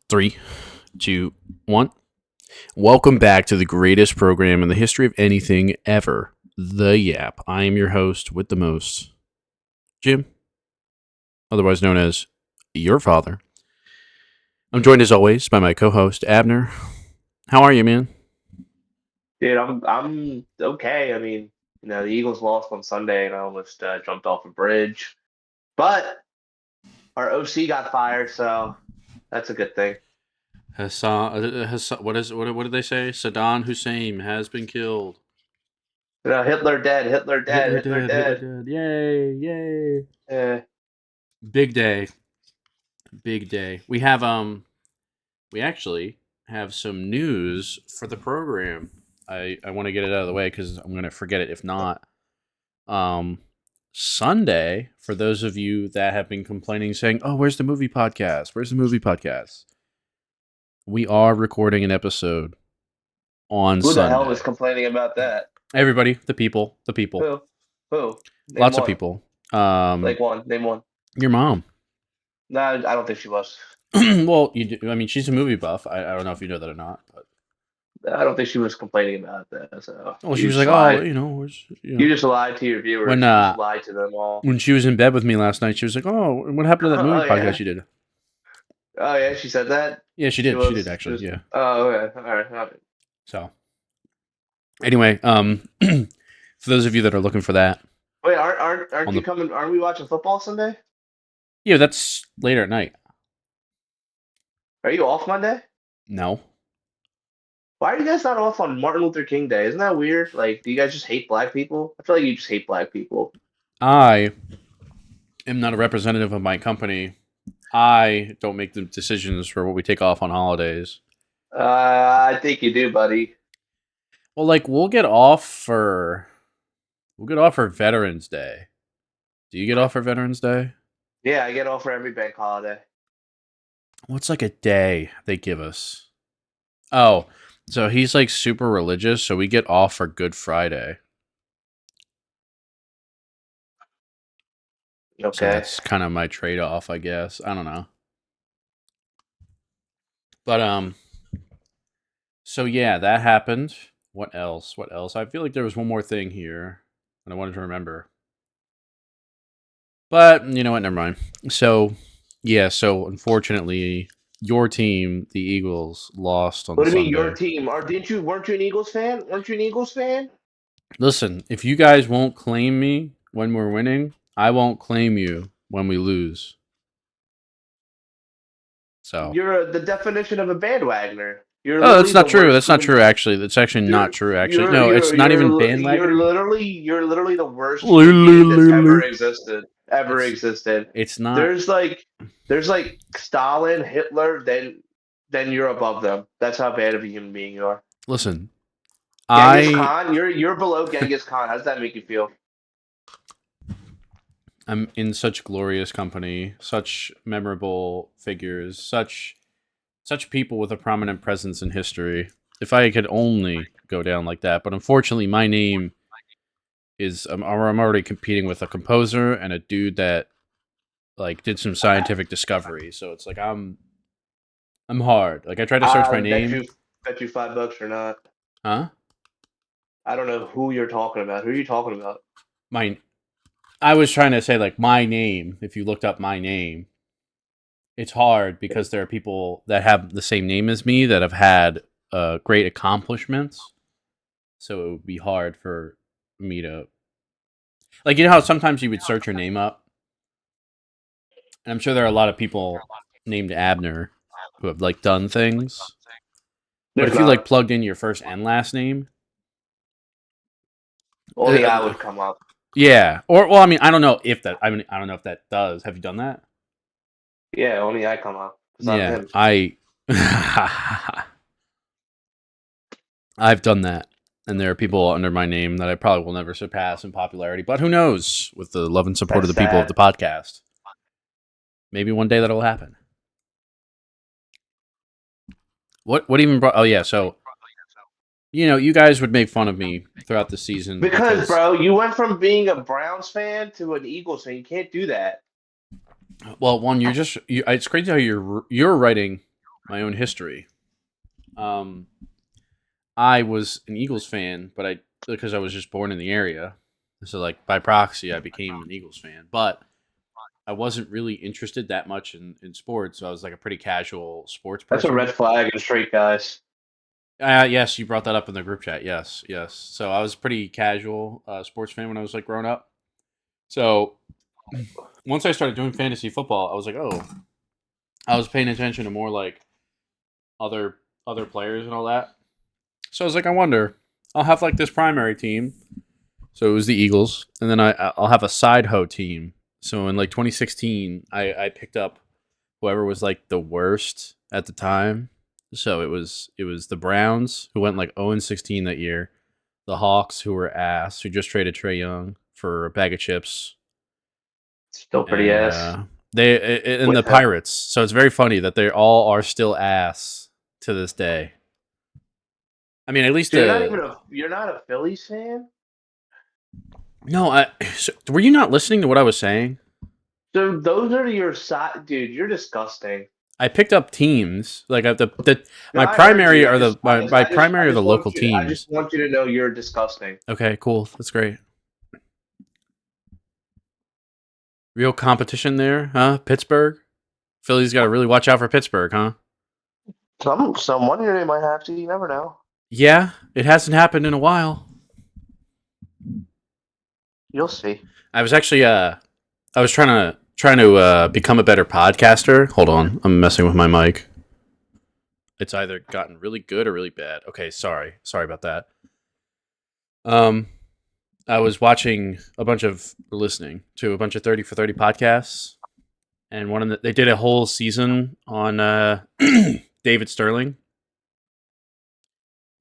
Three, two, one. Welcome back to the greatest program in the history of anything ever, The Yap. I am your host with the most, Jim, otherwise known as your father. I'm joined as always by my co-host Abner. How are you, man? Dude, I'm okay. I mean, the Eagles lost on Sunday, and I almost jumped off a bridge. But our OC got fired, so that's a good thing. What did they say? Saddam Hussein has been killed. Hitler dead, Hitler dead, Hitler Hitler dead. Hitler dead. dead. Yay! Yay! Eh, Big day. Big day. We actually have some news for the program. I want to get it out of the way because I'm going to forget it if not. Um, Sunday, for those of you that have been complaining, saying, "Oh, where's the movie podcast? Where's the movie podcast?" We are recording an episode on who the hell was Sunday. complaining about that? Everybody, the people, Who? Who? Name lots of one. people. Like one. Name one. Your mom. No, I don't think she was. Well, I mean, she's a movie buff. I don't know if you know that or not, but I don't think she was complaining about that. So well, she you was just like, "Oh, lied. you know." You just lied to your When viewers. You just lied to them all. when she was in bed with me last night, she was like, "Oh, what happened to that movie Oh podcast yeah. you did?" Oh yeah. She said that. Yeah, she She did. She did was. She actually. was. Yeah. Oh okay. All right. All right. So anyway, for those of you that are looking for that Wait, aren't on you the coming? Aren't we watching football Sunday? yeah, that's later at night. Are you off Monday? No, Why are you guys not off on Martin Luther King Day? Isn't that weird? Like, do you guys just hate black people? I feel like you just hate black people. I am not a representative of my company. I don't make the decisions for what we take off on holidays. I think you do, buddy. Well, like we'll get off for Veterans Day. Do you get off for Veterans Day? Yeah, I get off for every bank holiday. What's like a day they give us? Oh, so he's like super religious, so we get off for Good Friday. So Okay. that's kind of my trade off, I guess. I don't know. But so yeah, that happened. What else? What else? I feel like there was one more thing here that I wanted to remember. But you know what? Never mind. So yeah, so unfortunately, your team, the Eagles, lost on What do you mean your Sunday. team? Or didn't you? Weren't you an Eagles fan? Weren't you an Eagles fan? Listen, if you guys won't claim me when we're winning, I won't claim you when we lose. So You're the definition of a bandwagoner. You're oh, that's literally not the true. worst That's not team. true. Actually, that's actually not true. Actually, You're no, it's you're not even bandwagoning. you're literally the worst human being that's ever existed. Ever It's existed. it's not. There's like there's like Stalin, Hitler, then you're above them. That's how bad of a human being you are. Listen, Genghis I Khan, you're below Genghis Khan. How does that make you feel? am in such glorious company, such memorable figures, such people with a prominent presence in history. If I could only go down like that, but unfortunately, my name is I'm already competing with a composer and a dude that like did some scientific discovery. So it's like I'm hard. Like I tried to search my I bet name, you $5 or not. huh? I don't know who you're talking about. Who are you talking about? My I was trying to say like my name. If you looked up my name, it's hard because there are people that have the same name as me that have had great accomplishments. So it would be hard for me to like you know how sometimes you would search your name up, and I'm sure there are a lot of people named Abner who have like done things. But There's if you like not. plugged in your first and last name, Only I uh, would come up. yeah, or well, I mean, I don't know if that. I mean, I don't know if that does. Have you done that? Yeah, only I come up because I'm Yeah, him. I I've done that, and there are people under my name that I probably will never surpass in popularity. But who knows? With the love and support of That's the people of the sad. podcast, maybe one day that'll happen. What even brought? Oh yeah, so you guys would make fun of me throughout the season Because, because bro, you went from being a Browns fan to an Eagles fan. You can't do that. Well, one, it's crazy how you're writing my own history. Um, I was an Eagles fan, but I because I was just born in the area, so like by proxy, I became an Eagles fan. But I wasn't really interested that much in sports, so I was like a pretty casual sports That's a red person. flag in straight guys. Yes, you brought that up in the group chat. Yes, yes. So I was pretty casual sports fan when I was like growing up. So once I started doing fantasy football, I was like, oh, I was paying attention to more like other other players and all that. So I was like, I wonder, I'll have like this primary team. So it was the Eagles, and then I'll have a side hoe team. So in like 2016, I picked up whoever was like the worst at the time. So it was the Browns who went like 0-16 that year, the Hawks who were ass who just traded Trey Young for a bag of chips, Still pretty and ass and the with him. Pirates. So it's very funny that they all are still ass to this day. I mean, at least So the you're not a Phillies fan. no. Were you not listening to what I was saying? So those are your side, dude. You're disgusting. I picked up teams like No, my I heard primary you. are the my primary are the local I just teams. want you to know you're disgusting. Okay, cool. That's great. Real competition there, huh? Pittsburgh. Philly's got to really watch out for Pittsburgh, huh? Some one year they might have to. You never know. Yeah, it hasn't happened in a while. You'll see. I was actually I was trying to become a better podcaster. Hold on, I'm messing with my mic. It's either gotten really good or really bad. Okay, sorry about that. Um, I was listening to a bunch of 30 for 30 podcasts, and they did a whole season on David Sterling.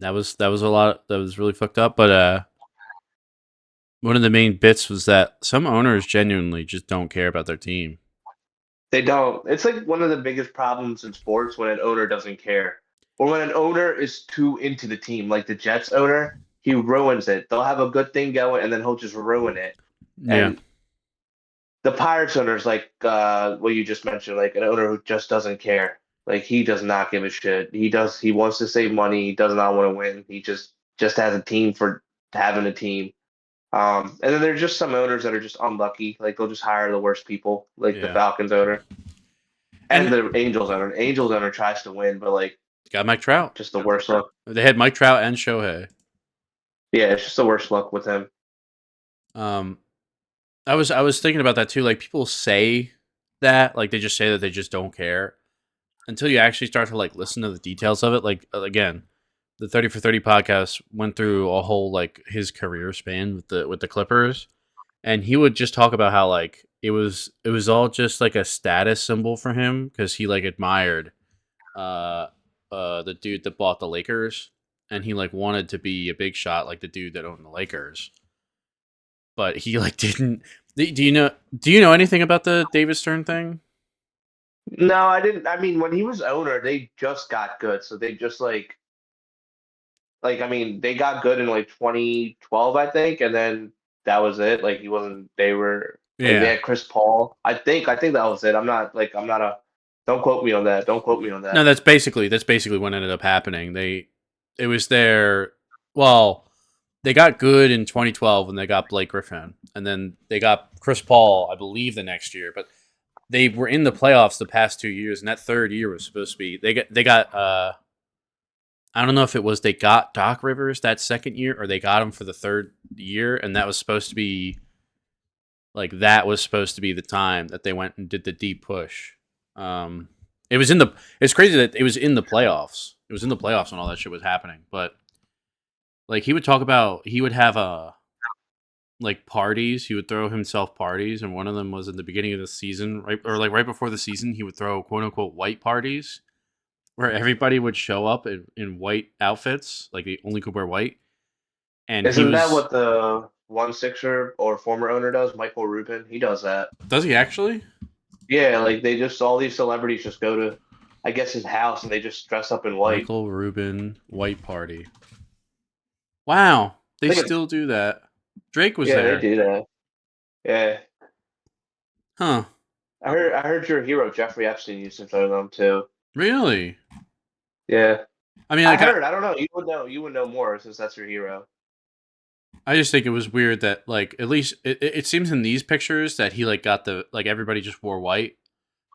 That was a lot. That was really fucked up. But one of the main bits was that some owners genuinely just don't care about their team. They don't. It's like one of the biggest problems in sports when an owner doesn't care, or when an owner is too into the team. Like the Jets owner, he ruins it. They'll have a good thing going, and then he'll just ruin it. Yeah, And the Pirates owner is like what you just mentioned, like an owner who just doesn't care. Like he does not give a shit. He does. He wants to save money. He does not want to win. He just has a team for having a team. And then there's just some owners that are just unlucky. Like they'll just hire the worst people, like the yeah. Falcons owner and And the Angels owner. The Angels owner tries to win, but like got Mike Trout. just the worst luck. They had Mike Trout and Shohei. Yeah, it's just the worst luck with him. Um, I was thinking about that too. Like people say that, like they just say that they just don't care until you actually start to like listen to the details of it. Like again, the 30 for 30 podcast went through a whole like his career span with the Clippers, and he would just talk about how like it was all just like a status symbol for him because he like admired uh the dude that bought the Lakers, and he like wanted to be a big shot like the dude that owned the Lakers, but he like didn't. Do you know anything about the David Stern thing? No, I didn't. I mean, when he was owner, they just got good. So they just like I mean, they got good in like 2012, I think, and then that was it. Like he wasn't. They were like they Yeah. had Chris Paul. I think that was it. I'm not a. Don't quote me on that. Don't quote me on No, that. that's basically what ended up happening. It was their well, they got good in 2012 when they got Blake Griffin, and then they got Chris Paul, I believe, the next year. But they were in the playoffs the past 2 years, and that third year was supposed to be they got I don't know if it was they got Doc Rivers that second year or they got him for the third year, and that was supposed to be the time that they went and did the deep push. Um, it was in the. It's crazy that it was in the playoffs. It was in the playoffs when all that shit was happening. But like he would have like parties. He would throw himself parties, and one of them was in the beginning of the season, right or like right before the season. He would throw quote unquote white parties where everybody would show up in white outfits, like they only could wear white. And he Isn't that was. what the one Sixer or former owner does? Michael Rubin. He does that. Does he actually? Yeah, like they just all these celebrities just go to, I guess, his house and they just dress up in white. Michael Rubin white party. Wow, they I think it's still do that. Drake was yeah, they there. do that. Yeah, Huh. I heard your hero Jeffrey Epstein used to play them too. Really? Yeah, I mean, I like heard. I don't know. You would know. You would know more since that's your hero. I just think it was weird that like at least it seems in these pictures that he like got the like everybody just wore white,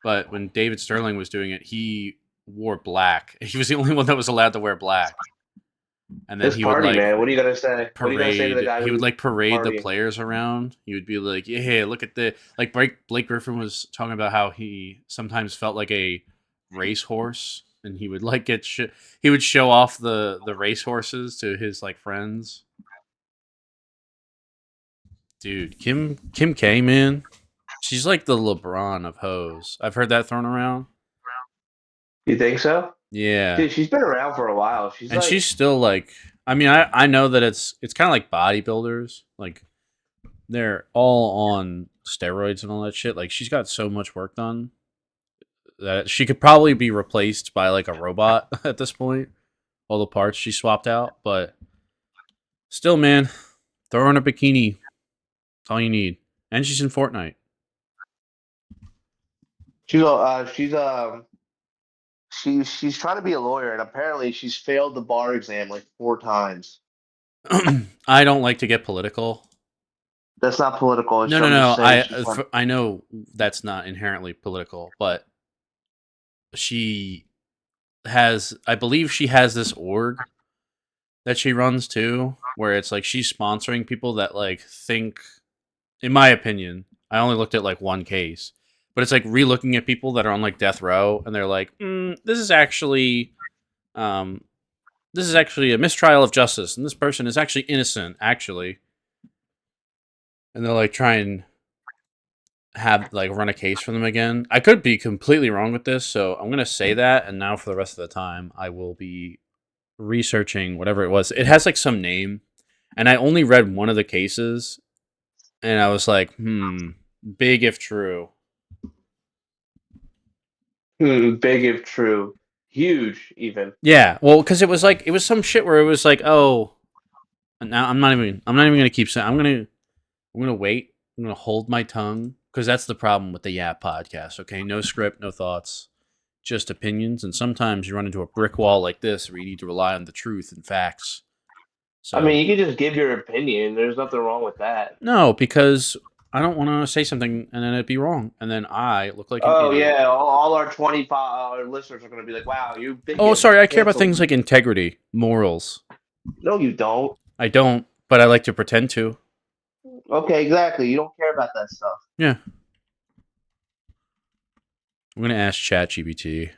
but when David Sterling was doing it, he wore black. He was the only one that was allowed to wear black, and then This he would party, like man. What are you gonna say? What are you gonna say to the parade. guy He would who's like parade the partying? players around. He would be like, "Yeah, look at the like." Blake Griffin was talking about how he sometimes felt like a racehorse, and he would like he would show off the race horses to his like friends. Dude, Kim K, man, she's like the LeBron of hoes. I've heard that thrown around. You think so? Yeah, Dude, she's been around for a while. She's and she's like, still like. I mean, I know that it's kind of like bodybuilders. Like they're all on steroids and all that shit. Like she's got so much work done that she could probably be replaced by like a robot at this point. All the parts she swapped out, but still, man, throw her in a bikini. That's all you need. And she's in Fortnite. she's trying to be a lawyer, and apparently she's failed the bar exam like 4 times. I don't like to get political. That's not political. No, no, I'm just no. saying she's trying. I know that's not inherently political, but she has. I believe she has this org that she runs too, where it's like she's sponsoring people that like think. In my opinion, I only looked at like one case, but it's like re-looking at people that are on like death row, and they're like, um, this is actually a mistrial of justice, and this person is actually innocent, actually, and they're like try and have like run a case for them again. I could be completely wrong with this, so I'm gonna say that, and now for the rest of the time, I will be researching whatever it was. It has like some name, and I only read one of the cases, and I was like, big if true. Big if true, huge even. Yeah, well, because it was some shit where it was like, oh, now I'm not even gonna keep saying. I'm gonna wait. I'm gonna hold my tongue because that's the problem with the Yap podcast. Okay, no script, no thoughts, just opinions, and sometimes you run into a brick wall like this where you need to rely on the truth and facts. I So mean, you can just give your opinion. There's nothing wrong with that. no, because I don't want to say something and then it be wrong, and then I look like an Oh idiot. yeah, all our 25 our listeners are gonna be like, "Wow, you Oh, bigot, sorry, I care about cancel things me." like integrity, morals. No, you don't. I don't, but I like to pretend to. Okay, exactly. You don't care about that stuff. Yeah, I'm gonna ask ChatGPT,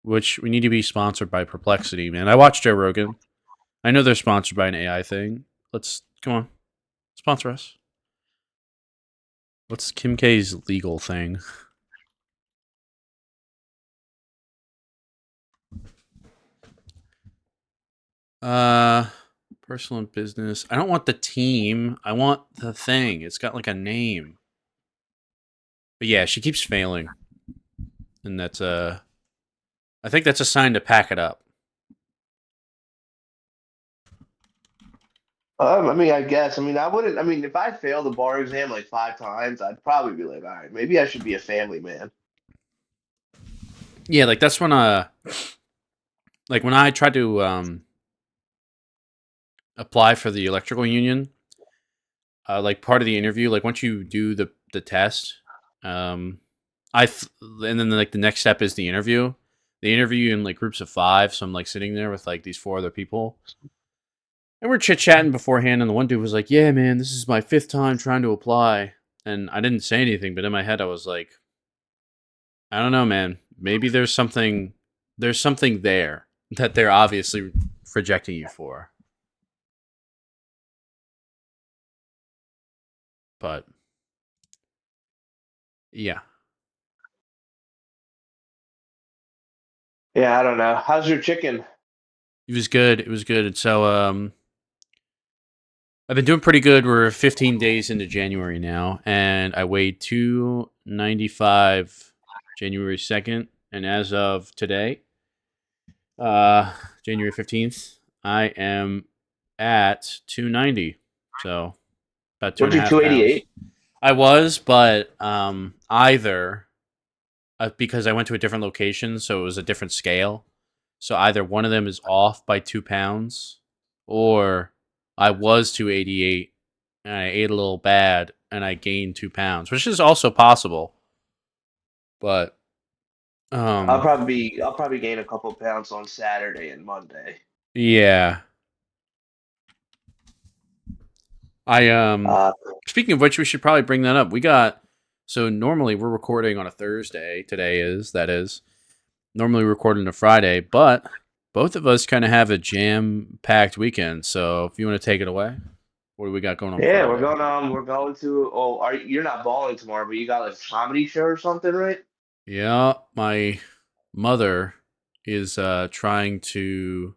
which we need to be sponsored by Perplexity, man. I watched Joe Rogan. I know they're sponsored by an AI thing. Let's come on, sponsor us. What's Kim K's legal thing? Uh, personal and business. I don't want the team. I want the thing. It's got like a name. But yeah, she keeps failing, and that's I think that's a sign to pack it up. I mean, I guess. I mean, I wouldn't. I mean, if I failed the bar exam like 5 times, I'd probably be like, all right, maybe I should be a family man. Yeah, like that's when like when I tried to apply for the electrical union, like part of the interview, like once you do the test, um, and then like the next step is the interview. They interview you in like groups of five, so I'm like sitting there with like these four other people, and we're chit chatting beforehand. And the one dude was like, "Yeah, man, this is my fifth time trying to apply," and I didn't say anything, but in my head I was like, "I don't know, man. Maybe there's something there that they're obviously rejecting you for." But yeah, Yeah, I don't know. How's your chicken? it was good. It was good. And so I've been doing pretty good. We're 15 days into January now, and I weighed 295 January 2nd, and as of today, January 15th, I am at 290. So about two and What's a your half pounds. 288? I was, but either because I went to a different location, so it was a different scale. So either one of them is off by 2 pounds, or I was 288 and I ate a little bad and I gained 2 pounds, which is also possible. But um, I'll probably gain a couple pounds on Saturday and Monday. yeah, I Uh, Speaking of which, we should probably bring that up. We got so normally we're recording on a Thursday. Today is that is normally we record on a Friday, but both of us kind of have a jam packed weekend. So if you want to take it away, what do we got going on yeah, Friday? we're going to. Oh, you're not balling tomorrow, but you got like a comedy show or something, right? Yeah, my mother is trying to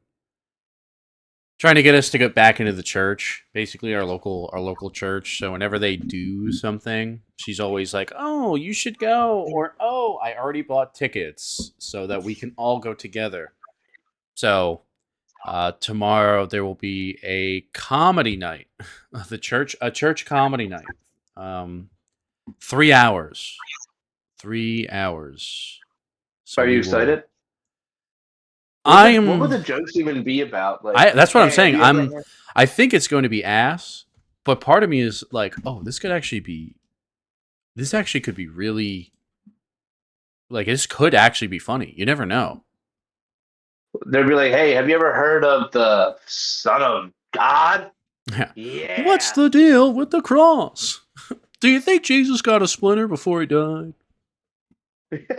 get us to get back into the church, basically our local church. So whenever they do something, she's always like, "Oh, you should go," or "Oh, I already bought tickets so that we can all go together." So tomorrow there will be a comedy night, a church comedy night, um, 3 hours, 3 hours. So Are you we will. excited? What would I'm the jokes even be about? I Like, That's what I'm hey, have saying. you ever heard? I think it's going to be ass, but part of me is like, oh, this actually could be really like this could actually be funny. You never know. They'd be like, hey, have you ever heard of the Son of God? What's Yeah. the deal with the cross? Do you think Jesus got a splinter before he died? Thinking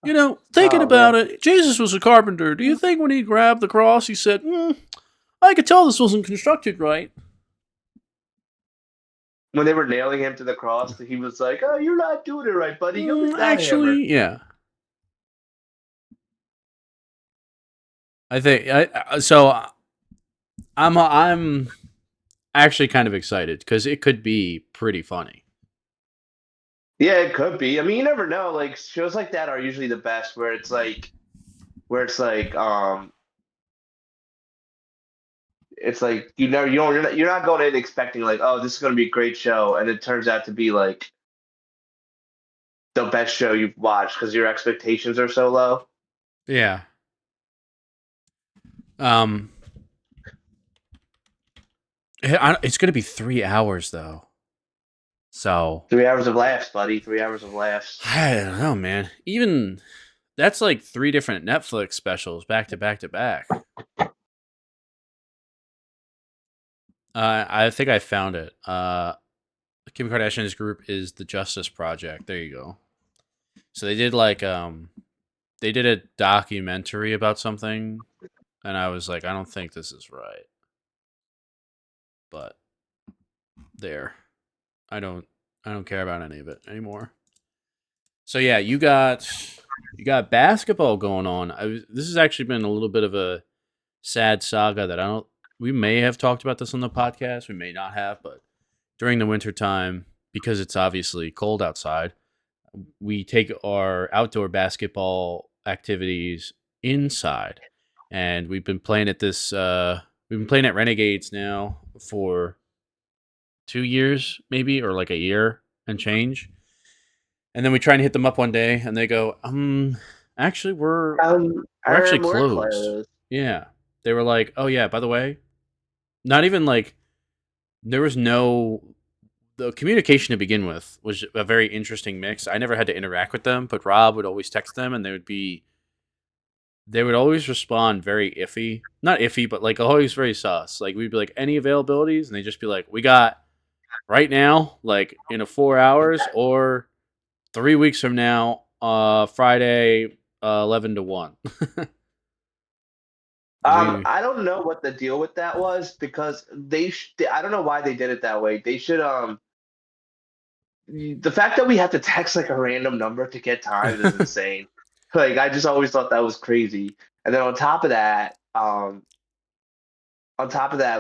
Oh man. about it, Jesus was a carpenter. Do you think when he grabbed the cross, he said, I could tell this wasn't constructed right? When they were nailing him to the cross, he was like, "Oh, you're not doing it right, buddy. Go get that hammer." Actually, yeah. I think so. I'm actually kind of excited because it could be pretty funny. Yeah, it could be. I mean, you never know. Like shows like that are usually the best, where it's like you know you're not going in expecting like, oh, this is going to be a great show, and it turns out to be like the best show you've watched because your expectations are so low. Yeah. Um, it's going to be 3 hours though, so 3 hours of laughs, buddy. 3 hours of laughs. I don't know, man. Even that's like three different Netflix specials back to back to back. I think I found it. Kim Kardashian's group is the Justice Project. There you go. So they did a documentary about something, and I was like, I don't think this is right. But there, I don't I don't care about any of it anymore. So yeah, you got basketball going on. This has actually been a little bit of a sad saga that I don't. We may have talked about this on the podcast. We may not have, but during the winter time, because it's obviously cold outside, we take our outdoor basketball activities inside, and we've been playing at this. We've been playing at Renegades now for 2 years, maybe, or like a year and change. And then we try and hit them up one day, and they go, actually, we're actually We're closed. close. Yeah, they were like, oh yeah, by the way, not even like there was no the communication to begin with was a very interesting mix. I never had to interact with them, but Rob would always text them, and they would always respond very iffy, not iffy, but like always very sus. Like we'd be like, any availabilities, and they'd just be like, we got right now, like in a 4 hours, or 3 weeks from now, Friday, 11 to 1. And we, I don't know what the deal with that was because I don't know why they did it that way. They should the fact that we have to text like a random number to get times is insane. Like I just always thought that was crazy. And then on top of that,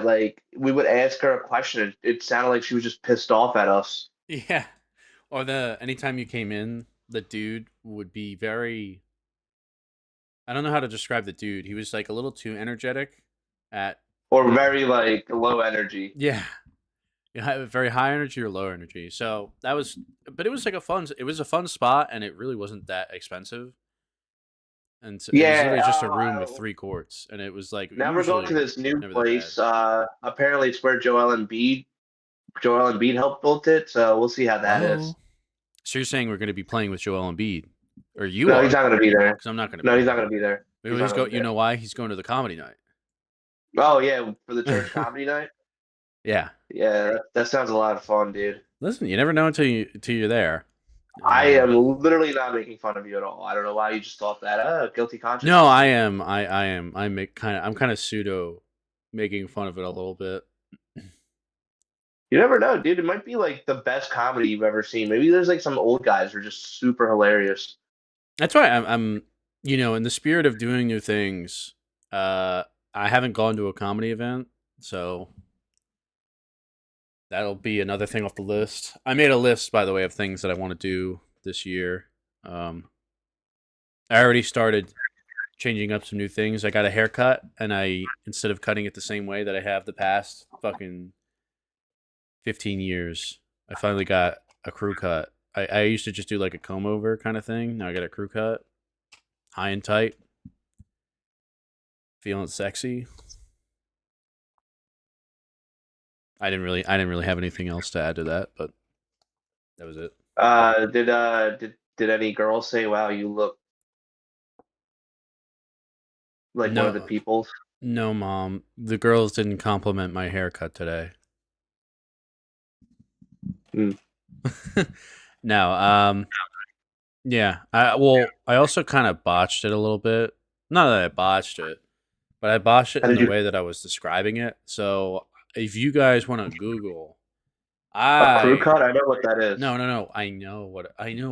like we would ask her a question. It sounded like she was just pissed off at us. yeah. Or the anytime you came in, the dude would be very. I don't know how to describe the dude. He was like a little too energetic. At Or very like low energy. Yeah, You have very high energy or low energy. So that was, but it was like it was a fun spot, and it really wasn't that expensive. And so it was Yeah. literally just a room with 3 courts, and it was like Now we're going to usually this new never that bad. place. Apparently it's where Joel Embiid helped build it, so we'll see how that is. Oh, so you're saying we're going to be playing with Joel Embiid, or you No, he's are? not going to be there. Because I'm not going to be No, he's not there. going to be there. Maybe He's not he's going go. to be You there. know why? He's going to the comedy night. Oh yeah, for the church comedy night. Yeah. Yeah, that sounds a lot of fun, dude. Listen, you never know until you're there. I Um, am literally not making fun of you at all. I don't know why you just thought that. Guilty no, conscience. I am. I am. I'm kind of pseudo making fun of it a little bit. You never know, dude. It might be like the best comedy you've ever seen. Maybe there's like some old guys who are just super hilarious. That's why I'm in the spirit of doing new things. Uh, I haven't gone to a comedy event, so that'll be another thing off the list. I made a list, by the way, of things that I want to do this year. Um, I already started changing up some new things. I got a haircut, and I instead of cutting it the same way that I have the past fucking 15 years, I finally got a crew cut. I used to just do like a comb over kind of thing. Now I got a crew cut, high and tight, feeling sexy. I didn't really have anything else to add to that, but that was it. Did any girls say, "Wow, you look like one of the No, people"? no, mom. The girls didn't compliment my haircut today. Hmm. No, yeah. I also kind of botched it a little bit. Not that I botched it, but I botched it How in did the you? way that I was describing it. So if you guys want to Google, A crew I cut? I know what that is. no. I know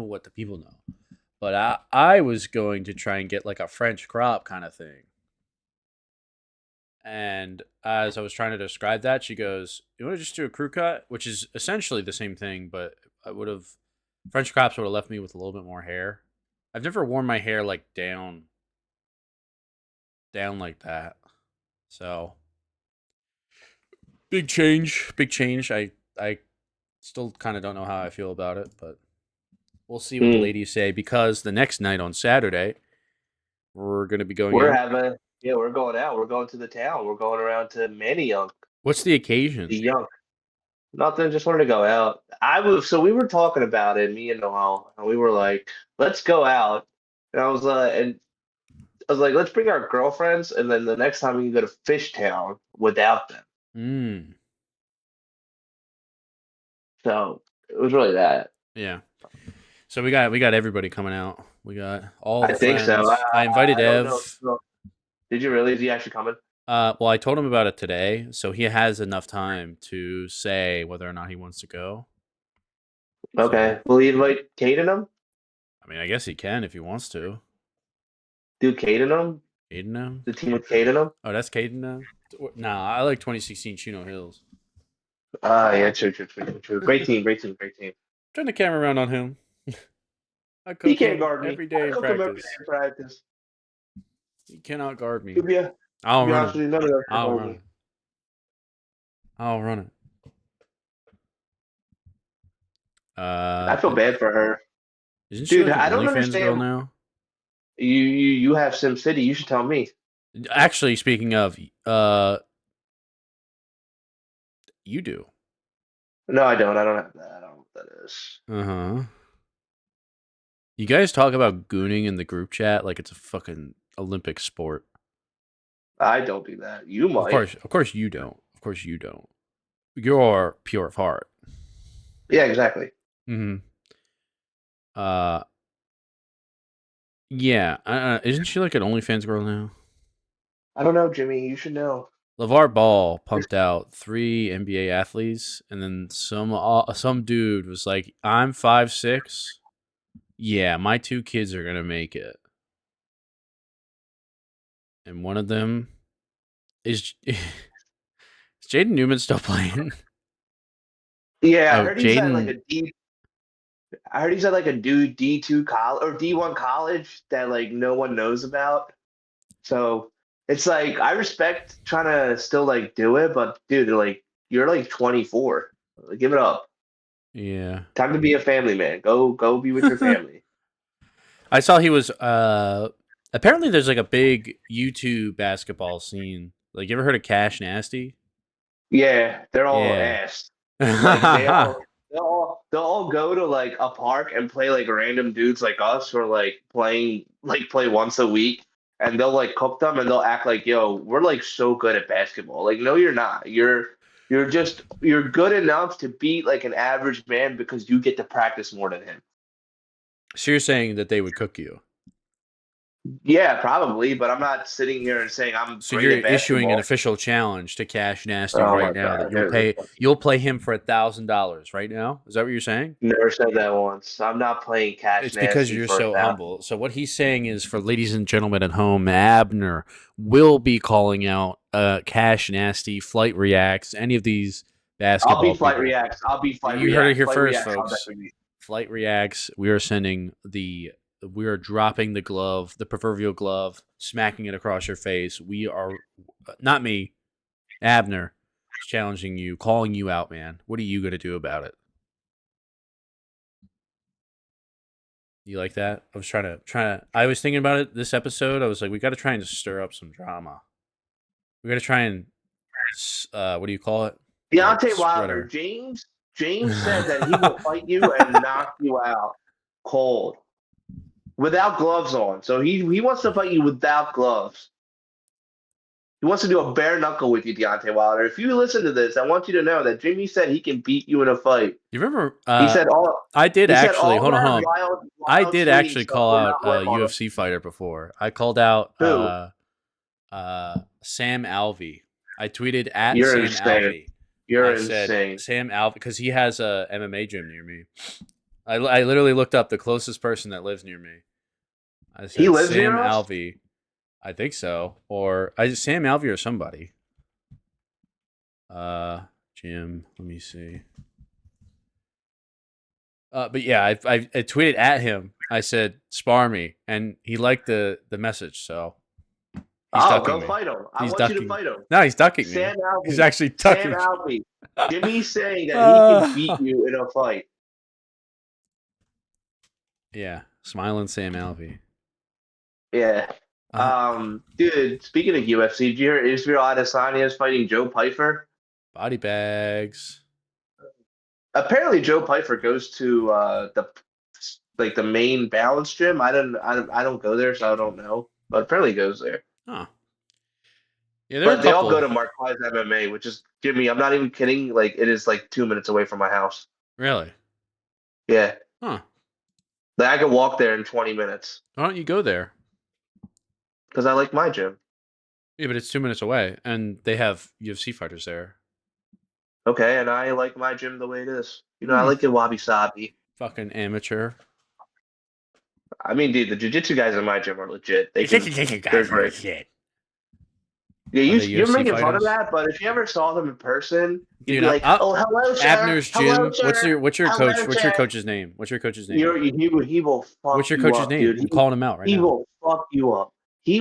what the people know, but I was going to try and get like a French crop kind of thing. And as I was trying to describe that, she goes, "You want to just do a crew cut?" Which is essentially the same thing, but I would have French crops would have left me with a little bit more hair. I've never worn my hair like down like that. So big change. I still kind of don't know how I feel about it, but we'll see what the Hmm. ladies say because the next night on Saturday we're gonna be going We're out. having, yeah, we're going out. We're going to the town. We're going around to Manayunk, What's the occasion? the Yunk. Nothing. Just wanted to go out. So we were talking about it, me and Noel, and we were like, let's go out. And I was like, let's bring our girlfriends, and then the next time we can go to Fishtown without them. Mm, So it was really that. yeah. So we got everybody coming out. We got all I the think so. friends. I invited I don't know. Ev. Did you really? Is he actually coming? Well, I told him about it today, so he has enough time to say whether or not he wants to go. So, Okay. Will he invite Kate and them? I mean, I guess he can if he wants to. Do Kate and them? Aiden now? The team with Kate and them? Oh, that's Caden now? Nah, I like 2016 Chino Hills. Ah, yeah, true. Great team, great team, great team. Turn the camera around on him. I He cook can't him guard me. every day I in cook him every day practice. in practice. He cannot guard To me. be, to I'll be run honest him. with you, none of them can I'll hold run me. it. I'll run it. I feel bad for her. Isn't she Dude, like an I don't OnlyFans girl understand. now? You have SimCity. You should tell me. Actually, speaking of, you do. No, I don't. I don't have that. I don't know what that is. Uh huh. You guys talk about gooning in the group chat like it's a fucking Olympic sport. I don't do that. You might. Of course you don't. Of course you don't. You're pure of heart. Yeah, exactly. Hmm. Uh, yeah. Isn't she like an OnlyFans girl now? I don't know, Jimmy. You should know. LeVar Ball pumped out 3 NBA athletes, and then some dude was like, "I'm 5'6". Yeah, my 2 kids are gonna make it, and one of them is Jaden Newman still playing? Yeah, I Oh, heard he's at like Jaden. a D. I heard he's at like a dude D2 college or D1 college that like no one knows about. So it's like I respect trying to still like do it, but dude, like you're like 24. Give it up. Yeah. Time to be a family man. Go be with your family. I saw he was apparently there's like a big YouTube basketball scene. Like you ever heard of Cash Nasty? Yeah, they're all Yeah. ass. Like they'll all go to like a park and play like random dudes like us who are like play once a week, and they'll like cook them and they'll act like, yo, we're like so good at basketball. Like, no, you're not. You're good enough to beat like an average man because you get to practice more than him. So you're saying that they would cook you. Yeah, probably, but I'm not sitting here and saying I'm So great you're at issuing an basketball. official challenge to Cash Nasty Oh right my now that God. you'll play him for $1,000 right now. Is that what you're saying? Never said that once. I'm not playing Cash It's because Nasty you're for a so thousand. humble. So what he's saying is, for ladies and gentlemen at home, Abner will be calling out Cash Nasty, Flight Reacts, any of these I'll be basketball Flight people. Reacts. I'll be Flight You heard it Reacts. here Flight first, Reacts. I'll folks. definitely be. Flight Reacts. We are dropping the glove, the proverbial glove, smacking it across your face. We are not me, Abner, is challenging you, calling you out, man. What are you gonna do about it? You like that? I was trying to. I was thinking about it this episode. I was like, we got to try and stir up some drama. We got to try and, what do you call it? Like Deontay spread Wilder. our. James said that he will fight you and knock you out cold without gloves on. So he wants to fight you without gloves. He wants to do a bare knuckle with you, Deontay Wilder. If you listen to this, I want you to know that Jimmy said he can beat you in a fight. You remember? He said all. I did He said actually. all Hold on, that hold on. I wild did swinging actually stuff call will out not a work on him. UFC fighter before. I called out Who? Sam Alvey. I tweeted at You're Sam insane. Alvey. I You're said insane. Sam Alvey because he has a MMA gym near me. I literally looked up the closest person that lives near me. I He said lives Sam near us. Alvey. I think so, or I Sam Alvey or somebody. Jim. Let me see. But yeah, I tweeted at him. I said spar me, and he liked the message. So he's Oh, ducking go me. fight him. I He's want you to ducking me. fight him. No, he's ducking me. Sam He's Alvey. actually Sam ducking. Alvey. Jimmy's saying that he can beat uh, you in a fight. yeah, smiling Sam Alvey. Yeah. Uh, Dude, speaking of UFC, did you hear Israel Adesanya is fighting Joe Pyfer? body bags. Apparently Joe Pyfer goes to the main balance gym. I don't go there, so I don't know. But apparently he goes there. Huh. Yeah, there are a But they all go couple. to Marquez MMA, which is Jimmy, I'm not even kidding, like it is like 2 minutes away from my house. Really? Yeah. Huh. Like, I can walk there in 20 minutes Why don't you go there? because I like my gym. Yeah, but it's 2 minutes away, and they have UFC fighters there. Okay, and I like my gym the way it is. I Hmm. like it wabi sabi. Fucking amateur. I mean, dude, the jiu-jitsu guys in my gym are legit. You They're guys are great. shit. Yeah, Are they you're UFC making fun of fighters? that, but if you ever saw them in person, you'd Dude, be like, I, "Oh, hello, sir. Abner's Hello, gym. sir. What's your coach? Hello, What's your sir." coach's name? What's your coach's name? He will What's fuck your you coach's up, name? dude. I'm calling him out right He now. will fuck you up.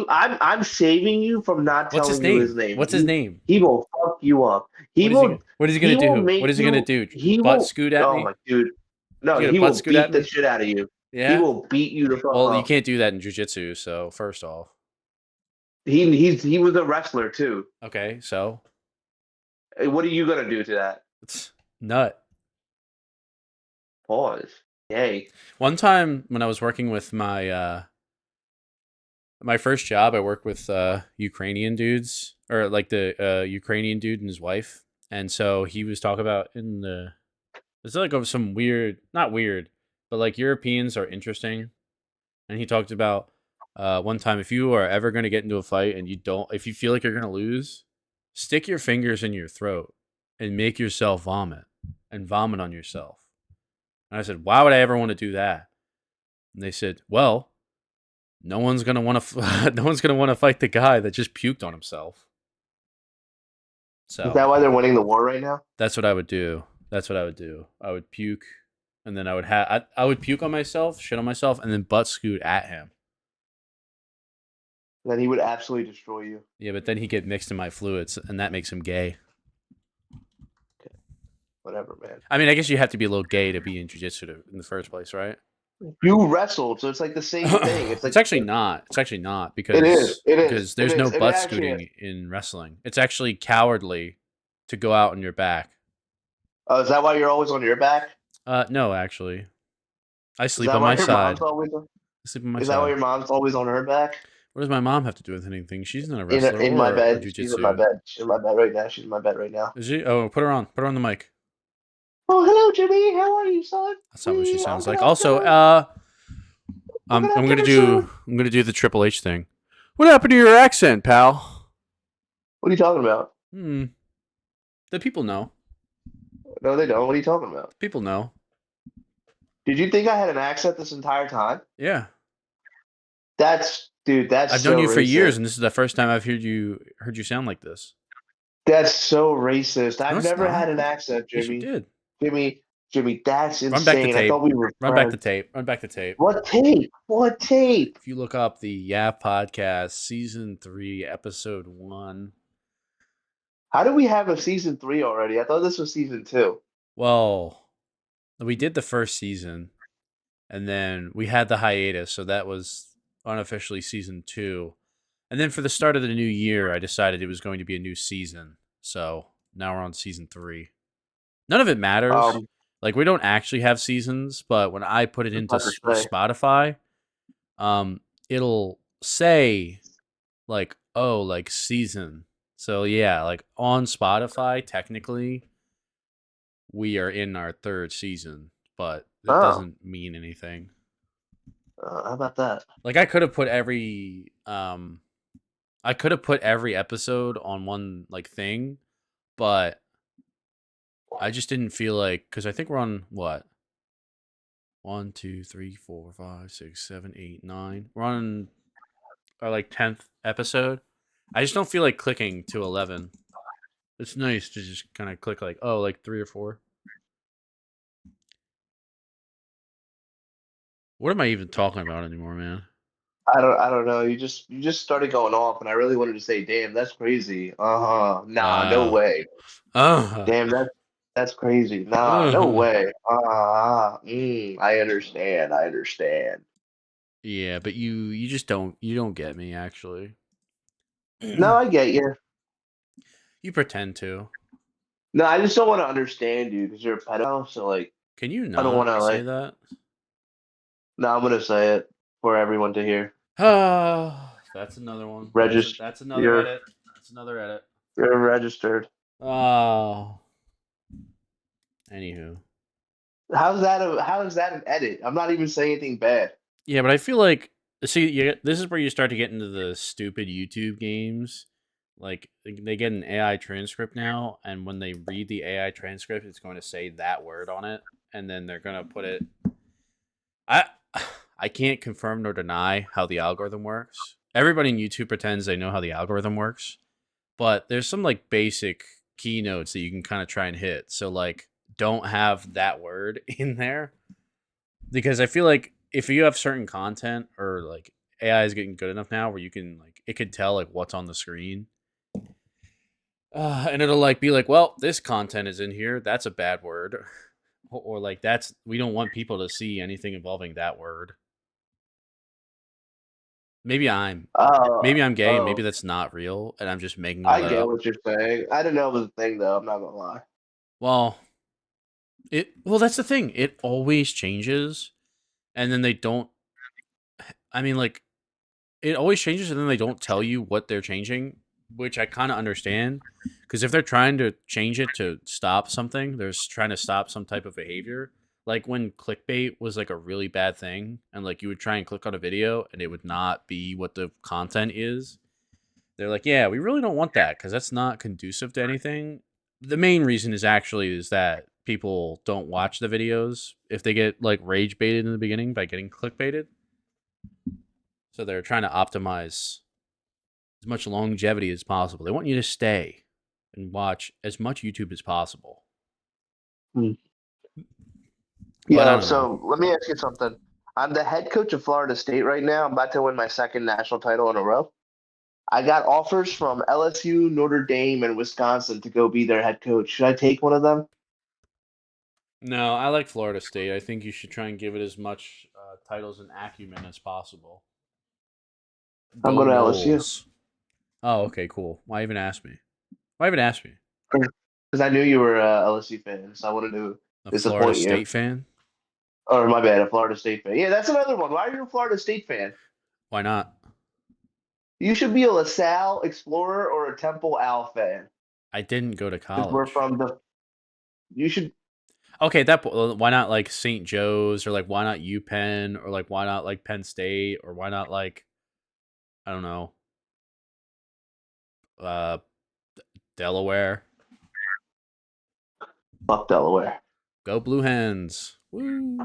I'm saving you from not What's his telling you his name? name. What's his name? He will fuck you up. He will What is he he gonna will do? make What is he gonna you. do? He Butt will. scoot at Oh me? my dude. He's No, gonna he butt will scoot at beat the me? shit out of you. He Yeah? will beat you the fuck Well, you up. can't do that in jujitsu, so first off. He was a wrestler too. Okay, so Hey, what are you gonna do to that? it's nut. Pause. Yay. One time when I was working with my first job, I worked with Ukrainian dudes, or like the Ukrainian dude and his wife, and so he was talking about in the it's like of some weird, not weird, but like Europeans are interesting, and he talked about one time if you are ever going to get into a fight and if you feel like you're going to lose, stick your fingers in your throat and make yourself vomit and vomit on yourself. And I said, why would I ever want to do that? And they said, well, no one's gonna want to. No one's gonna want to fight the guy that just puked on himself. Is So that why they're winning the war right now? that's what I would do. That's what I would do. I would puke, and then I would puke on myself, shit on myself, and then butt scoot at him. Then he would absolutely destroy you. Yeah, but then he get mixed in my fluids, and that makes him gay. whatever, man. I mean, I guess you have to be a little gay to be in jiu-jitsu in the first place, right? You wrestled, so it's like the same thing. It's like It's actually not. It's actually not it is. It is. because It there's no is. It butt actually is. scooting in wrestling. It's actually cowardly to go out on your back. Oh, is that why you're always on your back? No, actually, I Is sleep that on why my your mom's side. always? I sleep on my Is that why side. your mom's always on her back? What does my mom have to do with anything? She's not a In wrestler in my or a bed. She's in my jujitsu. bed. She's in my bed right now. She's in my bed right now. Is she? Oh, put her on. Put her on the mic. Oh, hello, Jimmy. How are you, son? That's not what she I'm sounds like. gonna Also, we're I'm gonna have I'm gonna dinner do soon. I'm gonna do the Triple H thing. What happened to your accent, pal? What are you talking about? Hmm. The people know. No, they don't. What are you talking about? People know. Did you think I had an accent this entire time? Yeah. Dude, that's I've known so you for years, racist. and this is the first time I've heard you sound like this. That's so racist. No, I've it's never not. had an accent, Yes, you Jimmy. did. Jimmy, that's Run back the insane. I tape. thought we were Run back the friends. tape. Run back the tape. What tape? What tape? If you look up the Yap Podcast, Season 3, Episode 1. How do we have a season 3 already? I thought this was season 2. Well, we did the first season, and then we had the hiatus, so that was unofficially Season 2. And then for the start of the new year, I decided it was going to be a new season. So now we're on Season 3. None of it matters. Um, Like, we don't actually have seasons, but when I put it I was into about to say. Spotify, it'll say like, oh, like season. So yeah, like on Spotify, technically we are in our third season, but it Oh, doesn't mean anything. how about that? Like I could have put every episode on one like thing, but I just didn't feel like, because I think we're on what, 1, 2, 3, 4, 5, 6, 7, 8, 9. We're on our like 10th episode. I just don't feel like clicking to 11. It's nice to just kind of click like, oh, like 3 or 4. What am I even talking about anymore, man? I don't know. You just started going off, and I really wanted to say, "Damn, that's crazy." Uh-huh. Nah, no Uh, way. uh, Damn, that's crazy. Nah, no way. I understand. I understand. yeah, but you just don't get me actually. No, You I get you. pretend to. No, I just don't want to understand you because you're a pedophile. So like, Can you I don't want not to say like. that? No, I'm gonna say it for everyone to hear. That's another one. Regist. That's another You're edit. That's another edit. you're registered. Oh, anywho. How is that an edit? I'm not even saying anything bad. Yeah, but I feel like, see, this is where you start to get into the stupid YouTube games. Like they get an AI transcript now, and when they read the AI transcript, it's going to say that word on it, and then they're going to put it. I I can't confirm nor deny how the algorithm works. Everybody in YouTube pretends they know how the algorithm works, but there's some like basic keynotes that you can kind of try and hit. So like, don't have that word in there, because I feel like if you have certain content, or like AI is getting good enough now where you can like, it could tell like what's on the screen, and it'll like be like, well, this content is in here. That's a bad word, or like we don't want people to see anything involving that word. Maybe I'm Oh, maybe I'm gay, and maybe oh, that's not real, and I'm just making all I that get up. what you're saying. I didn't know it was a thing though. I'm not gonna lie. Well, that's the thing. It always changes, and then they don't. I mean, like, it always changes, and then they don't tell you what they're changing, which I kind of understand, because if they're trying to change it to stop something, they're trying to stop some type of behavior. Like when clickbait was like a really bad thing, and like you would try and click on a video, and it would not be what the content is. They're like, yeah, we really don't want that because that's not conducive to anything. The main reason is that people don't watch the videos if they get like rage baited in the beginning by getting clickbaited. So they're trying to optimize as much longevity as possible. They want you to stay and watch as much YouTube as possible. Hmm. But I Yo, don't know. so let me ask you something. I'm the head coach of Florida State right now. I'm about to win my second national title in a row. I got offers from LSU, Notre Dame, and Wisconsin to go be their head coach. Should I take one of them? No, I like Florida State. I think you should try and give it as much titles and acumen as possible. I'm Go going to LSU Noles. Oh, okay, cool. Why even ask me? Why even ask me? because I knew you were a LSU fan, so I wanted to A Florida disappoint you. State fan? Or my bad, a Florida State fan. Yeah, that's another one. Why are you a Florida State fan? Why not? You should be a LaSalle Explorer or a Temple Owl fan. I didn't go to Because we're college. from the. You should. Okay, why not like St. Joe's or like why not UPenn or like why not like Penn State or why not like I don't know uh Delaware? Fuck Delaware. Go Blue Hens! Woo!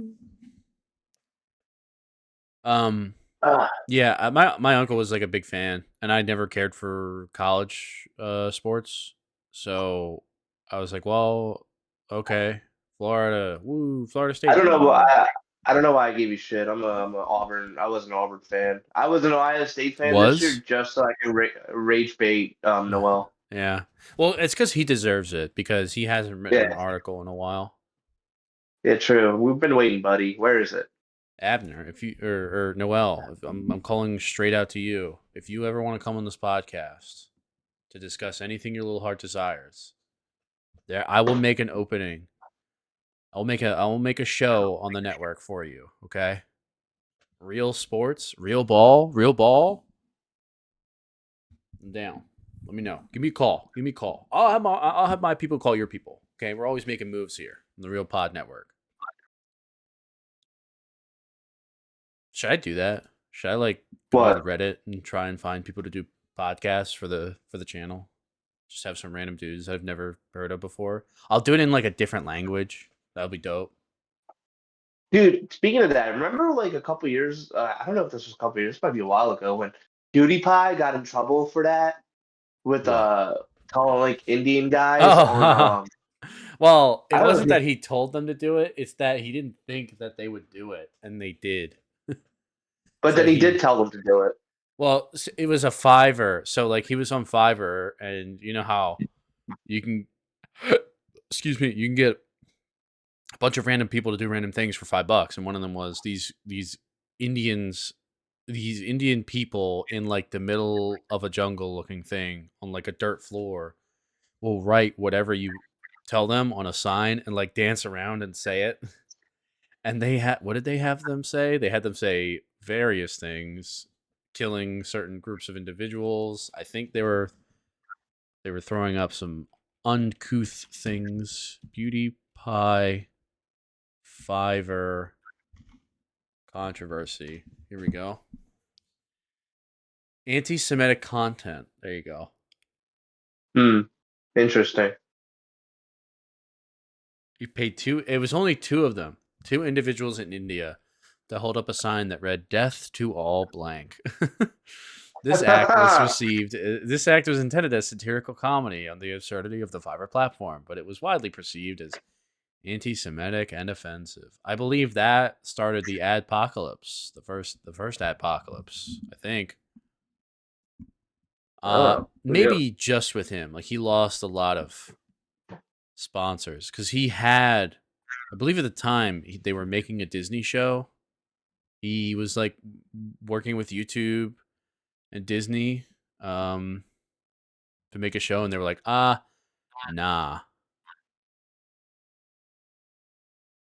Um, Ah, yeah, my uncle was like a big fan, and I never cared for college sports, so I was like, well, okay, Florida, woo, Florida I State, don't know. woo. I don't know why I gave you shit. I'm a Auburn. I was an Auburn fan. I was an Ohio State fan this year Was just so I could rage bait Noel. yeah. Well, it's because he deserves it because he hasn't written an Yeah, article in a while. yeah, true. We've been waiting, buddy. Where is it? Abner, if you or Noel, if I'm calling straight out to you. If you ever want to come on this podcast to discuss anything your little heart desires, there I will make an opening. I will make a show on the network for you. Okay, real sports, real ball. I'm down. Let me know. Give me a call. Give me a call. I'll have my people call your people. Okay, we're always making moves here on the Real Pod Network. Should I do that? Should I like go on What? Reddit and try and find people to do podcasts for the channel? Just have some random dudes I've never heard of before. I'll do it in like a different language. That'll be dope. Dude, speaking of that, remember like a couple years, I don't know if this was a couple years, might be a while ago, when PewDiePie got in trouble for that with What? calling like Indian guys on Oh, well, it I don't wasn't know, that he told them to do it. It's that he didn't think that they would do it, and they did. but So then he did he, tell them to do it. well, it was a Fiverr. So like he was on Fiverr, and you know how you can, excuse me, you can get a bunch of random people to do random things for $5, and one of them was these Indians, these Indian people in like the middle of a jungle looking thing on like a dirt floor will write whatever you tell them on a sign and like dance around and say it. And they had what did they have them say? They had them say various things, killing certain groups of individuals. I think they were throwing up some uncouth things. Beauty pie Fiverr controversy. Here we go. Anti-Semitic content. There you go. Hmm. Interesting. You paid two. It was only two of them, two individuals in India, to hold up a sign that read "Death to all blank." This act was received. This act was intended as satirical comedy on the absurdity of the Fiverr platform, but it was widely perceived as anti-Semitic and offensive. I believe that started the adpocalypse, the first adpocalypse. I think. Oh, yeah. Maybe just with him, like he lost a lot of sponsors because he had, I believe at the time they were making a Disney show. He was like working with YouTube and Disney um, to make a show, and they were like, nah.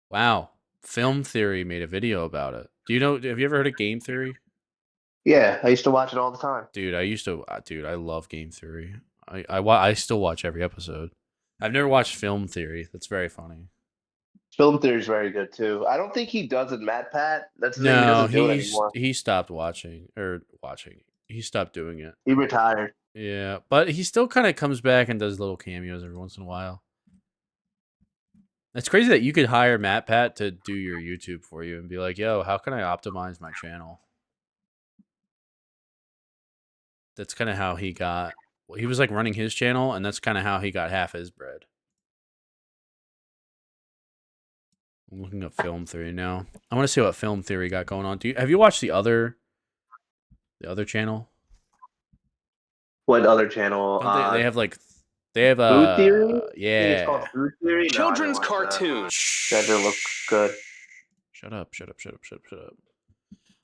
Wow, Film Theory made a video about it. Do you know? Have you ever heard of Game Theory? Yeah, I used to watch it all the time. Dude, dude, I love Game Theory. I still watch every episode. I've never watched Film Theory. That's very funny. Film theory is very good too. I don't think he does it, Matt Pat. That's his name. He No, doesn't do it anymore. he stopped watching. He stopped doing it. He retired. Yeah, but he still kind of comes back and does little cameos every once in a while. It's crazy that you could hire Matt Pat to do your YouTube for you and be like, "Yo, how can I optimize my channel?" That's kind of how he got. Well, he was like running his channel, and that's kind of how he got half his bread. I'm looking up Film Theory now. I want to see what Film Theory got going on. Have you watched the other channel? What other channel? Don't they have like They have Food Theory? I think it's yeah. called Food Theory. No, I didn't Children's watch that. cartoon. That didn't look good. Shut up! Shut up! Shut up! Shut up! Shut up!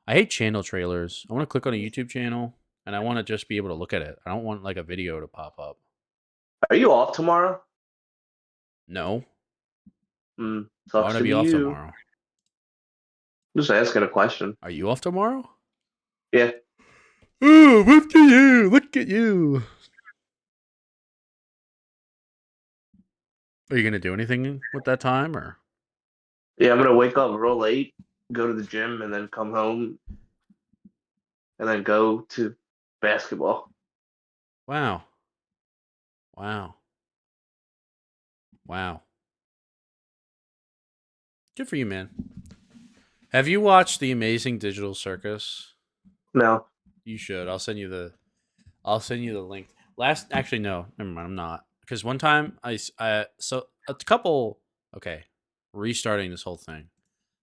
I hate channel trailers. I want to click on a YouTube channel and I want to just be able to look at it. I don't want like a video to pop up. Are you off tomorrow? No, Hmm. why would Sucks I to be be off you. tomorrow? Just asking a question. Are you off tomorrow? Yeah. Oh, look at you! Look at you! Are you gonna do anything with that time or? Yeah, I'm gonna wake up real late, go to the gym, and then come home, and then go to basketball. Wow. Wow. Wow. Good for you, man. Have you watched The Amazing Digital Circus? No. You should. I'll send you the link. Actually no, never mind, I'm not. Because one time so a couple okay, restarting this whole thing.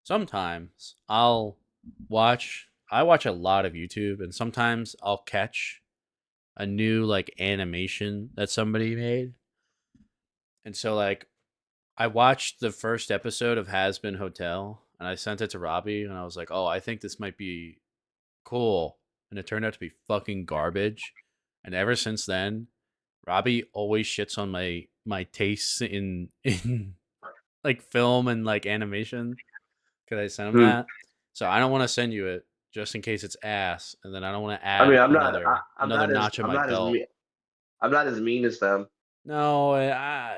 Sometimes I watch a lot of YouTube and sometimes I'll catch a new like animation that somebody made. And so like I watched the first episode of Has Been Hotel and I sent it to Robbie and I was like, "Oh, I think this might be cool." And it turned out to be fucking garbage. And ever since then, Robbie always shits on my tastes in in like film and like animation because I sent him Hmm. that. So I don't want to send you it just in case it's ass, and then I don't want to I add mean, I'm not. I'm another not as. notch in I'm my not as belt. mean. I'm not as mean as them. No,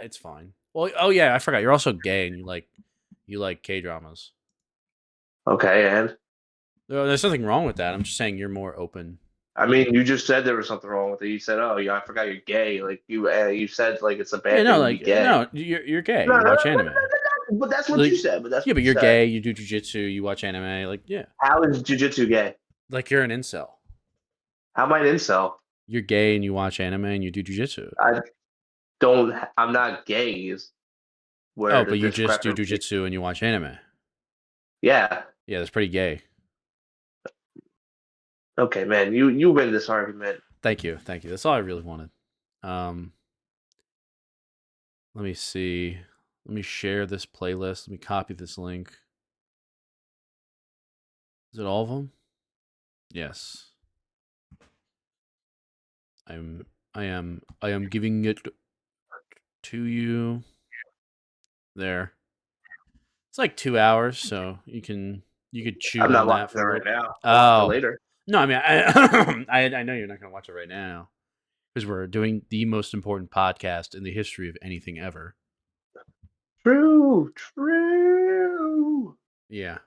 it's fine. Well, oh yeah, I forgot. You're also gay, and you like K dramas. Okay, and There's nothing wrong with that. I'm just saying you're more open. I mean, you just said there was something wrong with it. You said, "Oh, yeah, I forgot you're gay." Like you said, like it's a Yeah, bad no, thing to be like gay. no, you're gay. No, You no, no, watch no, no, anime. no, no. But that's what you Like said. But that's yeah, what but you you're said. gay. You do jujitsu. You watch anime. Like yeah, How is jujitsu gay? like you're an incel. How am I an incel? You're gay and you watch anime and you do jujitsu. I don't. I'm not gay. Is Oh, where the but you just do discrepancy. jujitsu and you watch anime. Yeah. Yeah, that's pretty gay. Okay, man. You win this argument. Thank you. That's all I really wanted. Um, let me see. Let me share this playlist. Let me copy this link. Is it all of them? Yes. I am giving it to you. There. It's like 2 hours, so you could chew I'm not on that watching for it a right little. now. I'll watch it Oh later. no, I mean I know you're not gonna watch it right now because we're doing the most important podcast in the history of anything ever. True. True. Yeah.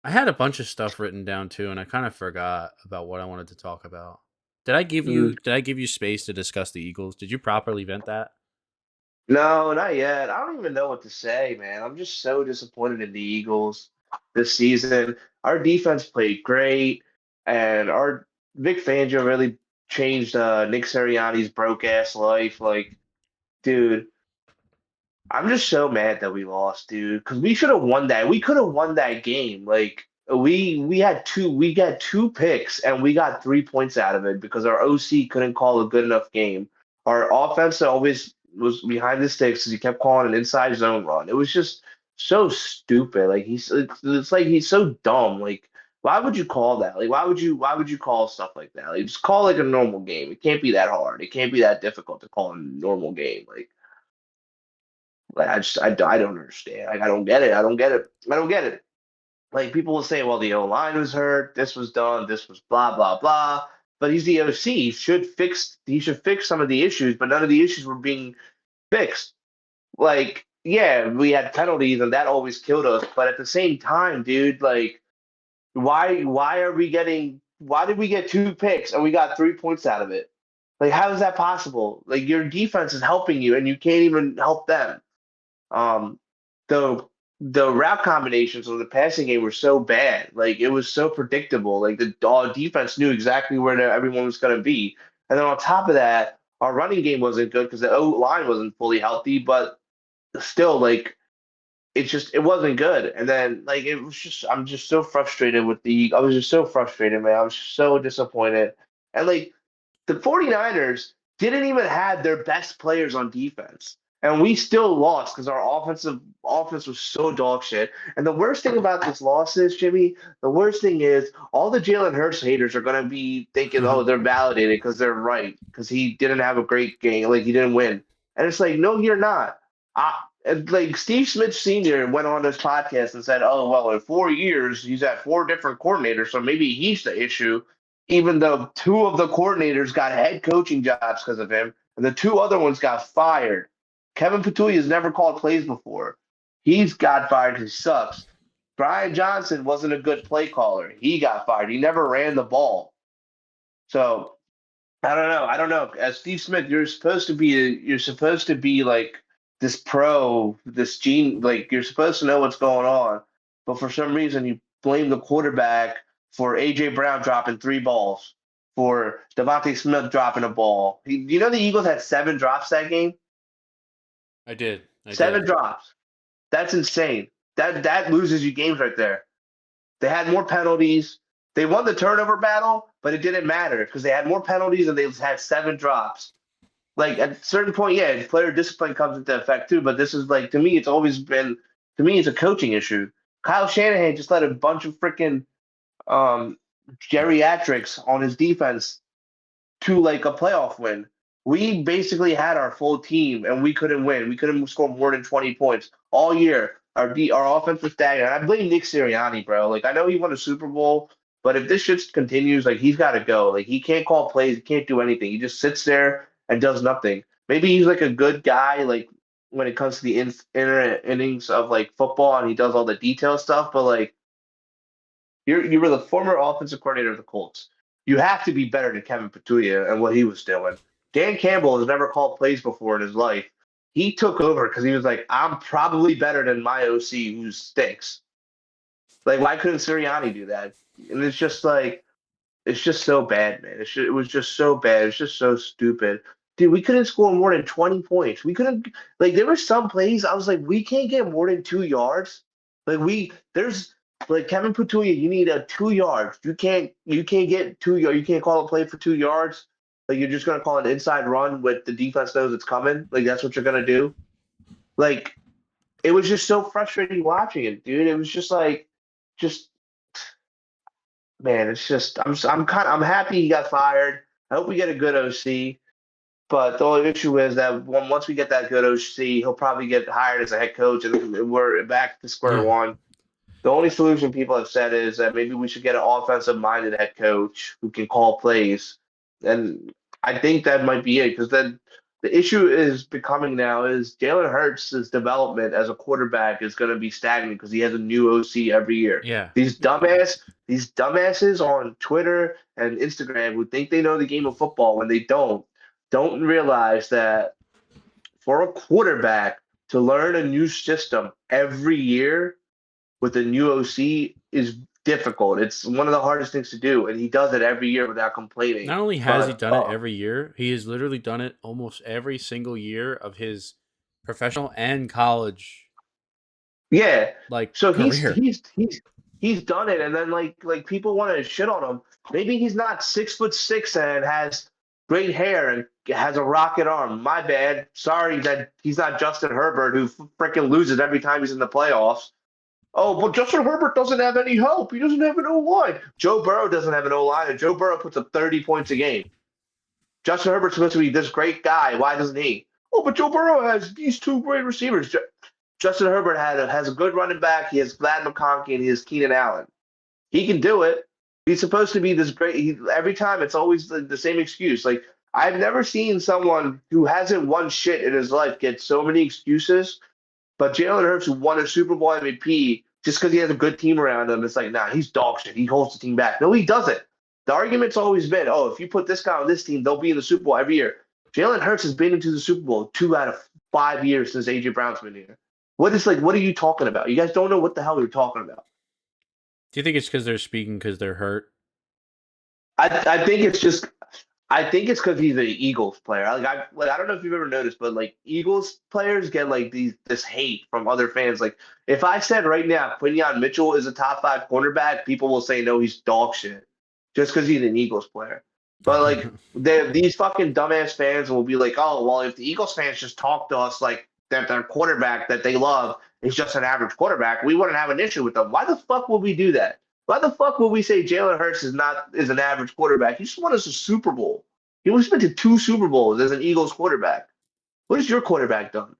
I had a bunch of stuff written down too, and I kind of forgot about what I wanted to talk about. Did I give you space to discuss the Eagles? Did you properly vent that? No, not yet. I don't even know what to say, man. I'm just so disappointed in the Eagles this season. Our defense played great, and our Vic Fangio really changed Nick Sirianni's broke ass life. Like, dude, I'm just so mad that we lost, dude. Because we should have won that. We could have won that game. Like, we got two picks, and we got 3 points out of it because our OC couldn't call a good enough game. Our offense always was behind the sticks because he kept calling an inside zone run. It was just so stupid. Like it's like he's so dumb. Like why would you call that? Like why would you call stuff like that? Like just call like a normal game. It can't be that hard. It can't be that difficult to call a normal game. Like I don't understand. Like I don't get it. I don't get it. I don't get it. Like people will say, well, the O line was hurt. This was done. This was blah blah blah. But he's the OC. He should fix some of the issues, but none of the issues were being fixed. Like yeah, we had penalties and that always killed us. But at the same time, dude, like why did we get 2 picks and we got 3 points out of it? Like how is that possible? Like your defense is helping you and you can't even help them. Um, the the route combinations of the passing game were so bad. Like it was so predictable. Like the defense knew exactly where everyone was going to be. And then on top of that, our running game wasn't good because the O line wasn't fully healthy. But still, like it wasn't good. And then like it was just I'm just so frustrated with the. I was just so frustrated, man. I was so disappointed. And like the 49ers. didn't even have their best players on defense. And we still lost because our offense was so dog shit. And the worst thing about this loss is, Jimmy, the worst thing is all the Jalen Hurts haters are gonna be thinking, oh, they're validated because they're right, because he didn't have a great game, like he didn't win. And it's like, no, you're not. And like Steve Smith Sr. went on this podcast and said, oh, well, in 4 years, he's had four different coordinators, so maybe he's the issue, even though two of the coordinators got head coaching jobs because of him, and the two other ones got fired. Kevin Patulea has never called plays before. He's got fired because he sucks. Brian Johnson wasn't a good play caller. He got fired. He never ran the ball. So I don't know. I don't know. As Steve Smith, you're supposed to be like this pro, this gene, like you're supposed to know what's going on. But for some reason you blame the quarterback for AJ Brown dropping three balls, for Devontae Smith dropping a ball. You know the Eagles had 7 drops that game? I did. I Seven did. drops. That's insane. That loses you games right there. They had more penalties. They won the turnover battle, but it didn't matter because they had more penalties and they had 7 drops. Like at a certain point, yeah, player discipline comes into effect too. But this is like, to me, it's a coaching issue. Kyle Shanahan just let a bunch of freaking um, geriatrics on his defense to like a playoff win. We basically had our full team and we couldn't win. We couldn't score more than 20 points all year. Our offense was stagnant. I blame Nick Sirianni, bro. Like I know he won a Super Bowl, but if this shit continues, like he's got to go. Like he can't call plays, he can't do anything. He just sits there and does nothing. Maybe he's like a good guy, like when it comes to the inner innings of like football, and he does all the detail stuff. But like you were the former offensive coordinator of the Colts. You have to be better than Kevin Patulea and what he was doing. Dan Campbell has never called plays before in his life. He took over because he was like, I'm probably better than my OC who stinks. Like, why couldn't Sirianni do that? And it's just like, it's just so bad, man. It was just so bad. It's just so stupid. Dude, we couldn't score more than 20 points. We couldn't, like, there were some plays I was like, we can't get more than 2 yards. There's, like, Kevin Patulea, you need a 2 yards. You can't get 2 yards. You can't call a play for 2 yards. Like, you're just going to call an inside run with the defense knows it's coming. Like, that's what you're going to do. Like, it was just so frustrating watching it, dude. It was just like, just man, it's just I'm happy he got fired. I hope we get a good OC. But the only issue is that once we get that good OC, he'll probably get hired as a head coach, and we're back to square Yeah. one. The only solution people have said is that maybe we should get an offensive-minded head coach who can call plays, and I think that might be it. Because then the issue is becoming now is Jalen Hurts' development as a quarterback is going to be stagnant because he has a new OC every year. Yeah. These dumbasses on Twitter and Instagram who think they know the game of football when they don't realize that for a quarterback to learn a new system every year with a new OC is difficult. It's one of the hardest things to do, and he does it every year without complaining. Not only has he But done it every year, he has literally done it almost every single year of his professional and college yeah, like so career. he's done it, and then like people want to shit on him. Maybe he's not 6'6" and has great hair and has a rocket arm. My bad. Sorry that he's not Justin Herbert who freaking loses every time he's in the playoffs. Oh, but Justin Herbert doesn't have any help. He doesn't have an O line. Joe Burrow doesn't have an O line, and Joe Burrow puts up 30 points a game. Justin Herbert's supposed to be this great guy. Why doesn't he? Oh, but Joe Burrow has these two great receivers. Justin Herbert has a good running back. He has Vlad McConkey and he has Keenan Allen. He can do it. He's supposed to be this great. Every time it's always the same excuse. Like I've never seen someone who hasn't won shit in his life get so many excuses. But Jalen Hurts, who won a Super Bowl MVP, just because he has a good team around him, it's like, nah, he's dog shit. He holds the team back. No, he doesn't. The argument's always been, oh, if you put this guy on this team, they'll be in the Super Bowl every year. Jalen Hurts has been into the Super Bowl 2 out of 5 years since AJ Brown's been here. What are you talking about? You guys don't know what the hell you're talking about. Do you think it's because they're speaking because they're hurt? I think it's just I think it's because he's an Eagles player. I don't know if you've ever noticed, but like Eagles players get like this hate from other fans. Like if I said right now Quinyon Mitchell is a top 5 cornerback, people will say no, he's dog shit, just because he's an Eagles player. But like these fucking dumbass fans will be like, oh well, if the Eagles fans just talk to us like that their quarterback that they love is just an average quarterback, we wouldn't have an issue with them. Why the fuck would we do that? Why the fuck would we say Jalen Hurts is an average quarterback? He just won us a Super Bowl. He was been to two Super Bowls as an Eagles quarterback. What has your quarterback done?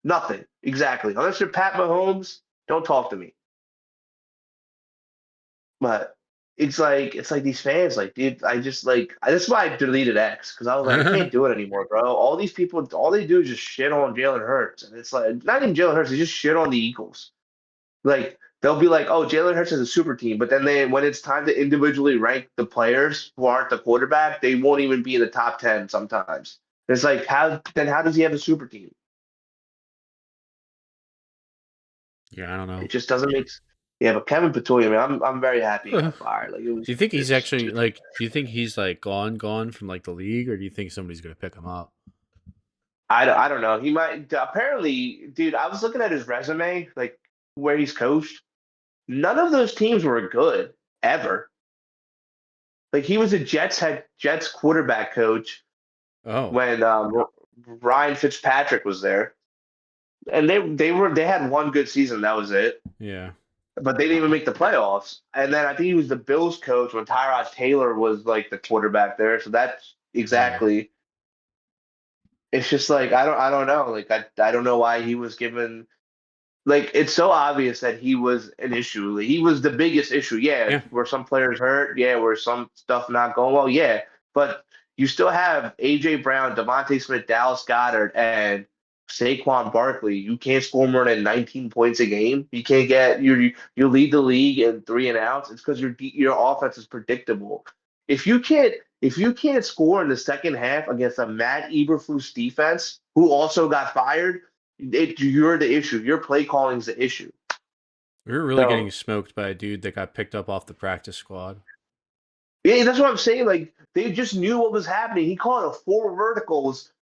Nothing. Exactly. Unless you're Pat Mahomes, don't talk to me. But it's like these fans, like, dude, I just like that's why I deleted X because I was like, I can't do it anymore, bro. All these people, all they do is just shit on Jalen Hurts, and it's like not even Jalen Hurts, they just shit on the Eagles. Like they'll be like, oh, Jalen Hurts is a super team, but then when it's time to individually rank the players who aren't the quarterback, they won't even be in the top 10 sometimes. It's like how does he have a super team? Yeah, I don't know. It just doesn't make. Yeah, but Kevin Patulea, man, I'm very happy he Do got fired. Like it was, you think he's it's actually just, like? Do you think he's like gone from like the league, or do you think somebody's gonna pick him up? I don't know. He might apparently, dude. I was looking at his resume, like where he's coached. None of those teams were good ever. Like he was a Jets quarterback coach Oh, when Ryan Fitzpatrick was there, and they had one good season. That was it. yeah, But they didn't even make the playoffs. And then I think he was the Bills coach when Tyrod Taylor was like the quarterback there. So that's yeah, exactly. It's just like I don't know. Like I don't know why he was given. Like it's so obvious that he was an issue. Like, he was the biggest issue. Yeah, yeah, were some players hurt? Yeah, were some stuff not going well? Yeah, but you still have AJ Brown, Devontae Smith, Dallas Goddard, and Saquon Barkley. You can't score more than 19 points a game. You can't get you lead the league in three and outs. It's because your offense is predictable. If you can't if you can't score in the second half against a Matt Eberflus defense, who also got fired, you're the issue. Your play calling is the issue. we were really getting So smoked by a dude that got picked up off the practice squad. yeah, that's what I'm saying. Like they just knew what was happening. He called it four verticals,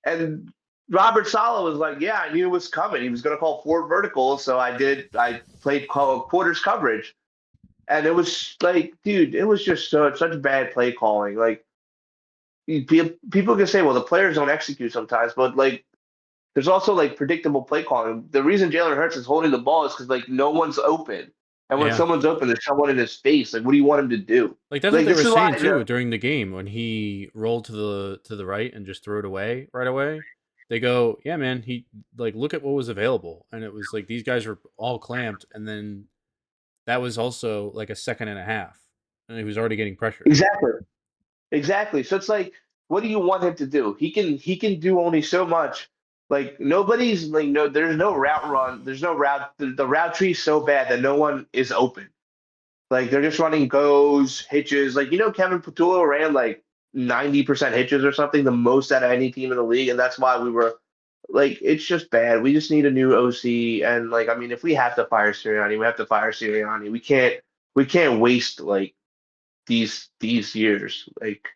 and Robert Sala was like, "Yeah, I knew it was coming. He was going to call four verticals, so I did. I played quarters coverage, and it was like, dude, it was just such bad play calling. Like people can say, well, the players don't execute sometimes, but like there's also like predictable play calling. The reason Jalen Hurts is holding the ball is because like no one's open, and when Yeah, someone's open, there's someone in his face. Like, what do you want him to do? like that's what Like, they this were is why saying too during the game when he rolled to the right and just threw it away right away. They go, yeah, man. He like look at what was available, and it was like these guys were all clamped, and then that was also like a second and a half, and he was already getting pressured. exactly, exactly. So it's like, what do you want him to do? He can do only so much. Like nobody's like no, there's no route run. There's no route. The route tree is so bad that no one is open. Like they're just running goes, hitches. Like Kevin Patullo ran like 90% hitches or something, the most out of any team in the league, and that's why we were like, it's just bad. We just need a new OC, and like, I mean, if we have to fire Sirianni, we have to fire Sirianni. We can't waste like these years. Like,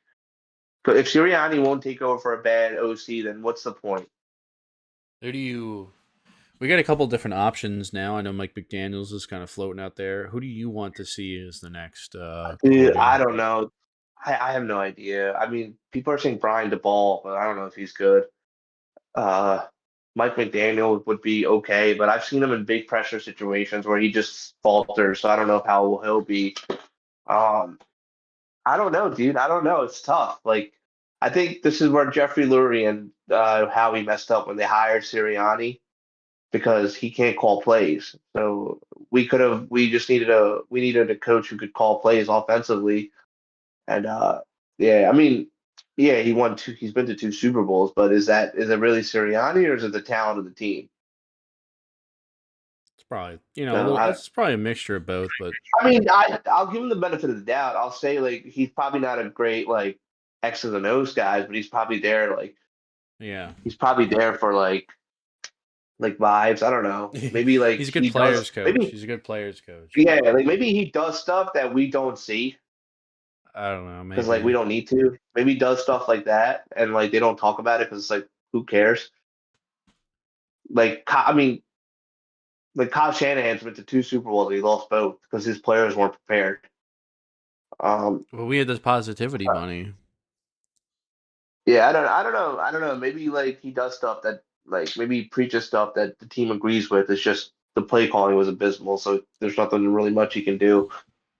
if Sirianni won't take over for a bad OC, then what's the point? Who do you? We got a couple different options now. I know Mike McDaniel's is kind of floating out there. Who do you want to see as the next Dude, I coordinator? don't know. I have no idea. I mean, people are saying Brian DeBall, but I don't know if he's good. Uh, Mike McDaniel would be okay, but I've seen him in big pressure situations where he just falters, so I don't know how he'll be. Um, I don't know, dude. I don't know. It's tough. Like, I think this is where Jeffrey Lurie and how he messed up when they hired Sirianni because he can't call plays. So we needed a coach who could call plays offensively. And yeah, I mean, yeah, he's been to two Super Bowls, but is it really Sirianni or is it the talent of the team? It's probably a So little. It's probably a mixture of both, but I mean, I'll give him the benefit of the doubt. I'll say like he's probably not a great like X's and O's guys, but yeah, he's probably there for like vibes. I don't know. Maybe like he's a good he does. players coach. Maybe He's a good players coach, yeah, but like maybe he does stuff that we don't see I don't know. because like we Maybe don't need to. Maybe he does stuff like that and like they don't talk about it because it's like who cares? I mean, like Kyle Shanahan's went to two Super Bowls and he lost both because his players weren't prepared. Well, we had this positivity bunny. Yeah, I don't know. Maybe like he does stuff that like maybe he preaches stuff that the team agrees with. It's just the play calling was abysmal, so there's nothing really much he can do.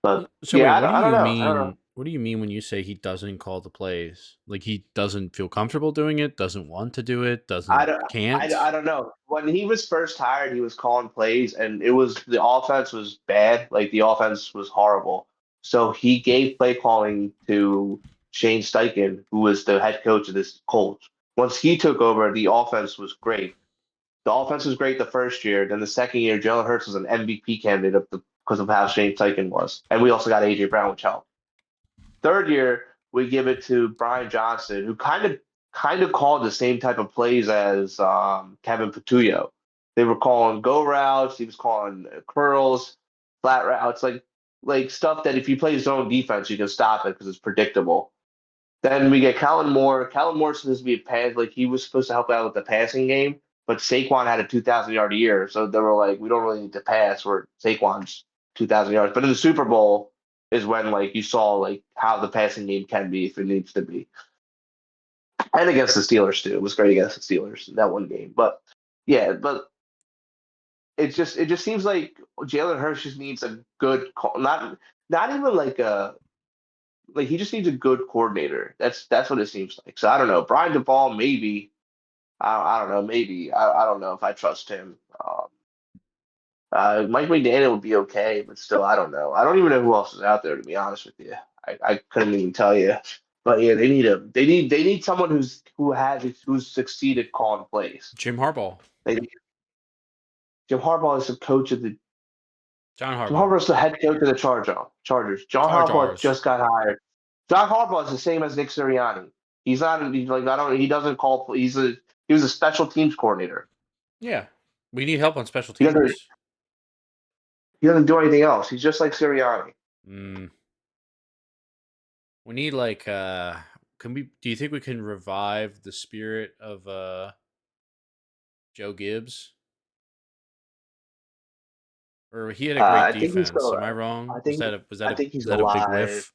But So wait, yeah, what do I don't you know. I don't know. mean? What do you mean when you say he doesn't call the plays? Like he doesn't feel comfortable doing it, doesn't want to do it, I doesn't don't, can't? I don't know. When he was first hired, he was calling plays, and it was the offense was bad. Like the offense was horrible. So he gave play calling to Shane Steichen, who was the head coach of this Colts. Once he took over, the offense was great. The offense was great the first year. Then the second year, Jalen Hurts was an MVP candidate because of how Shane Steichen was, and we also got AJ Brown, which helped. Third year, we give it to Brian Johnson, who kind of called the same type of plays as Kevin Patullo. They were calling go routes. He was calling curls, flat routes, like stuff that if you play zone defense, you can stop it because it's predictable. Then we get Kellen Moore. Kellen Moore supposed to be a pass, like he was supposed to help out with the passing game, but Saquon had a 2,000 yard year, so they were like, we don't really need to pass. Where Saquon's 2,000 yards, but in the Super Bowl is when like you saw like how the passing game can be if it needs to be, and against the Steelers too. It was great against the Steelers in that one game, but yeah, but it just seems like Jalen Hurts just needs a good call, not even like he just needs a good coordinator. That's what it seems like. So I don't know. Brian Duvall, maybe. I don't know. Maybe. I don't know if I trust him. Mike McDaniel would be okay, but still, I don't know. I don't even know who else is out there, to be honest with you. I couldn't even tell you. But yeah, they need someone who's succeeded calling plays. Jim Harbaugh, They need, Jim Harbaugh is the coach of the John Jim Harbaugh, Harbaugh is the head coach of the Chargers. John Harbaugh Chargers. just got hired. John Harbaugh is the same as Nick Sirianni. He's not. He's like I don't. He doesn't call. He was a special teams coordinator. Yeah, we need help on special He doesn't. teams. He doesn't do anything else. He's just like Sirianni. Mm, we need like can we? Do you think we can revive the spirit of Joe Gibbs? Or he had a great I think he's defense. still. Am I wrong? I think. I think Was he's that a big alive. whiff?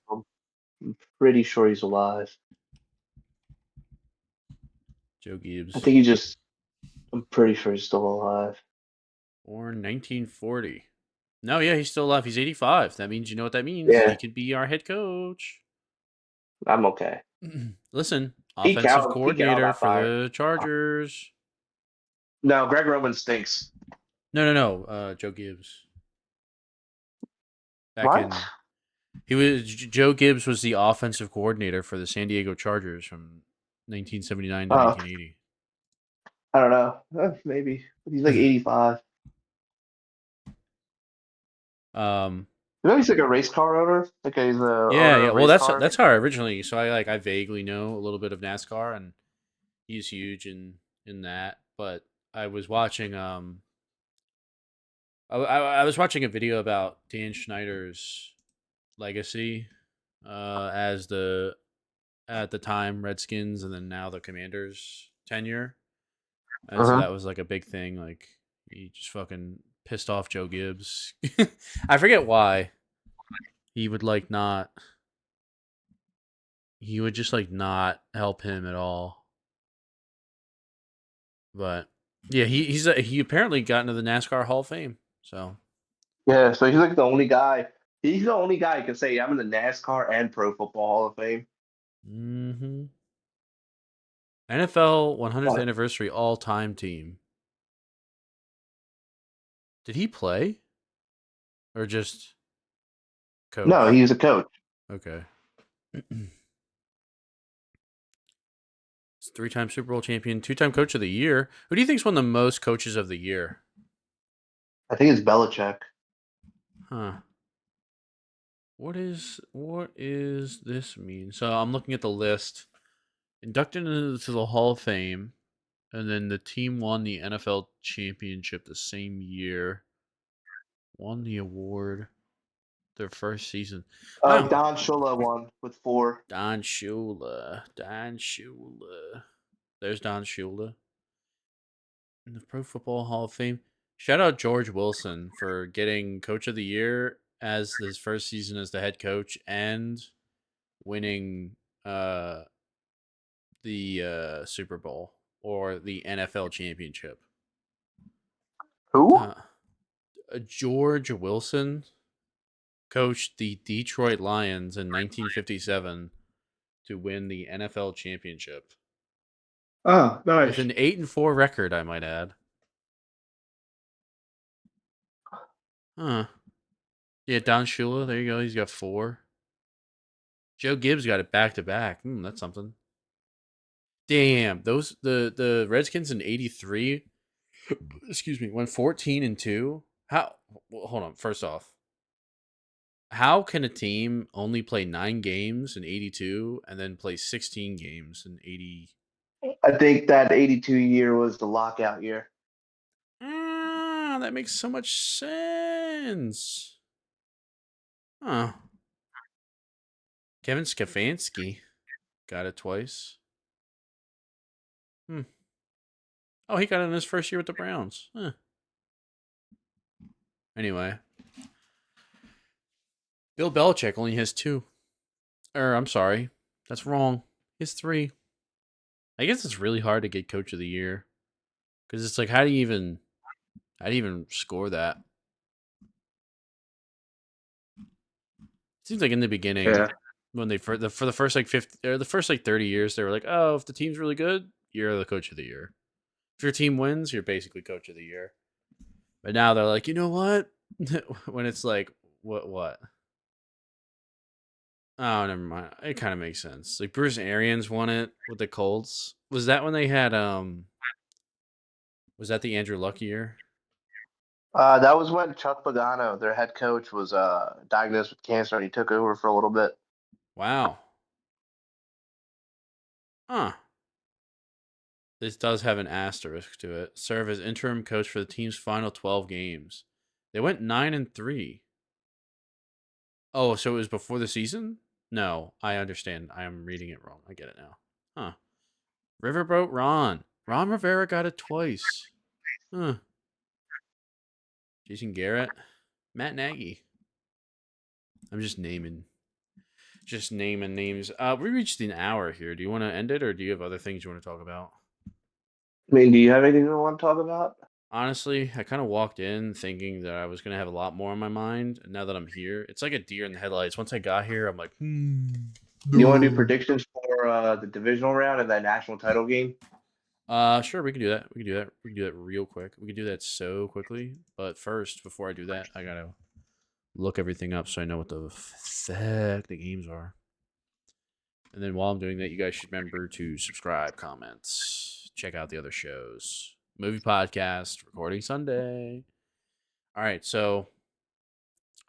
I'm pretty sure he's alive. Joe I Gibbs, think he just. I'm pretty sure he's still alive. born 1940. No, yeah, he's still alive. He's 85. That means you know what that means. He Yeah, could be our head coach. I'm okay. Listen, offensive Pete Carroll coordinator got for fired. the Chargers. No, Greg Roman stinks. No, no, no. Joe Gibbs. Back What? in Joe Gibbs was the offensive coordinator for the San Diego Chargers from 1979 to Oh, 1980. I don't know. Maybe he's like 85. um, You know, he's like a race car owner. Like he's the yeah, owner yeah. of Well, race that's cars. that's how I originally. So I vaguely know a little bit of NASCAR, and he's huge in that. But I was watching I was watching a video about Dan Schneider's legacy as the at the time Redskins and then now the Commanders tenure. And so Uh-huh. that was like a big thing. Like he just fucking pissed off Joe Gibbs. I forget why. He would like not he would just like not help him at all. But yeah, he apparently got into the NASCAR Hall of Fame. So Yeah, so he's like the only guy. He's the only guy who can say I'm in the NASCAR and Pro Football Hall of Fame. hmm NFL 100th But anniversary all time team. Did he play or just no, coach? he's a coach. Okay. Three-time Super Bowl champion, two-time coach of the year. Who do you think's won the most coaches of the year? I think it's Belichick. Huh. What is this mean? So I'm looking at the list. Inducted into the Hall of Fame, and then the team won the NFL championship the same year. Won the award their first season. Wow. Don Shula won with 4. Don Shula. Don Shula. There's Don Shula. In the Pro Football Hall of Fame. Shout out George Wilson for getting Coach of the Year as his first season as the head coach and winning uh, the Super Bowl or the NFL championship. Who? Uh, George Wilson coached the Detroit Lions in 1957 to win the NFL championship Oh, with nice. an 8-4 record, I might add. Huh. Yeah, Don Shula, there you go. He's got 4. Joe Gibbs got it back to back. That's something. Damn, those the Redskins in '83. Excuse me, went 14-2. How? Well, hold on. First off, how can a team only play 9 games in '82 and then play 16 games in '80? I think that 82 year was the lockout year. That makes so much sense. Huh. Kevin Stefanski got it twice. Hmm. Oh, he got it in his first year with the Browns. Huh. Anyway, Bill Belichick only has 2. I'm sorry, that's wrong. He has 3. I guess it's really hard to get Coach of the Year because it's like, how do you even score that? It seems like in the beginning, Yeah. when they for the first like 50 or the first like 30 years, they were like, oh, if the team's really good, you're the Coach of the Year. If your team wins, you're basically Coach of the Year. But now they're like, you know what? When it's like, what? Oh, never mind. It kind of makes sense. Like Bruce Arians won it with the Colts. Was that when they had Was that the Andrew Luck year? That was when Chuck Pagano, their head coach, was diagnosed with cancer and he took over for a little bit. Wow. Huh. This does have an asterisk to it. Serve as interim coach for the team's final 12 games. They went 9-3. Oh, so it was before the season? No, I understand. I am reading it wrong. I get it now. Huh. Riverboat Ron. Ron Rivera got it twice. Huh. Jason Garrett. Matt Nagy. I'm just naming names. We reached an hour here. Do you want to end it or do you have other things you want to talk about? I mean, do you have anything you want to talk about? Honestly, I kind of walked in thinking that I was going to have a lot more on my mind. And now that I'm here, it's like a deer in the headlights. Once I got here, I'm like, You want to do no. predictions for the divisional round and that national title game? Sure, we can do that. We can do that. We can do that real quick. We can do that so quickly. But first, before I do that, I got to look everything up so I know what the fuck the games are. And then while I'm doing that, you guys should remember to subscribe, comments, check out the other shows. Movie podcast, recording Sunday. All right, so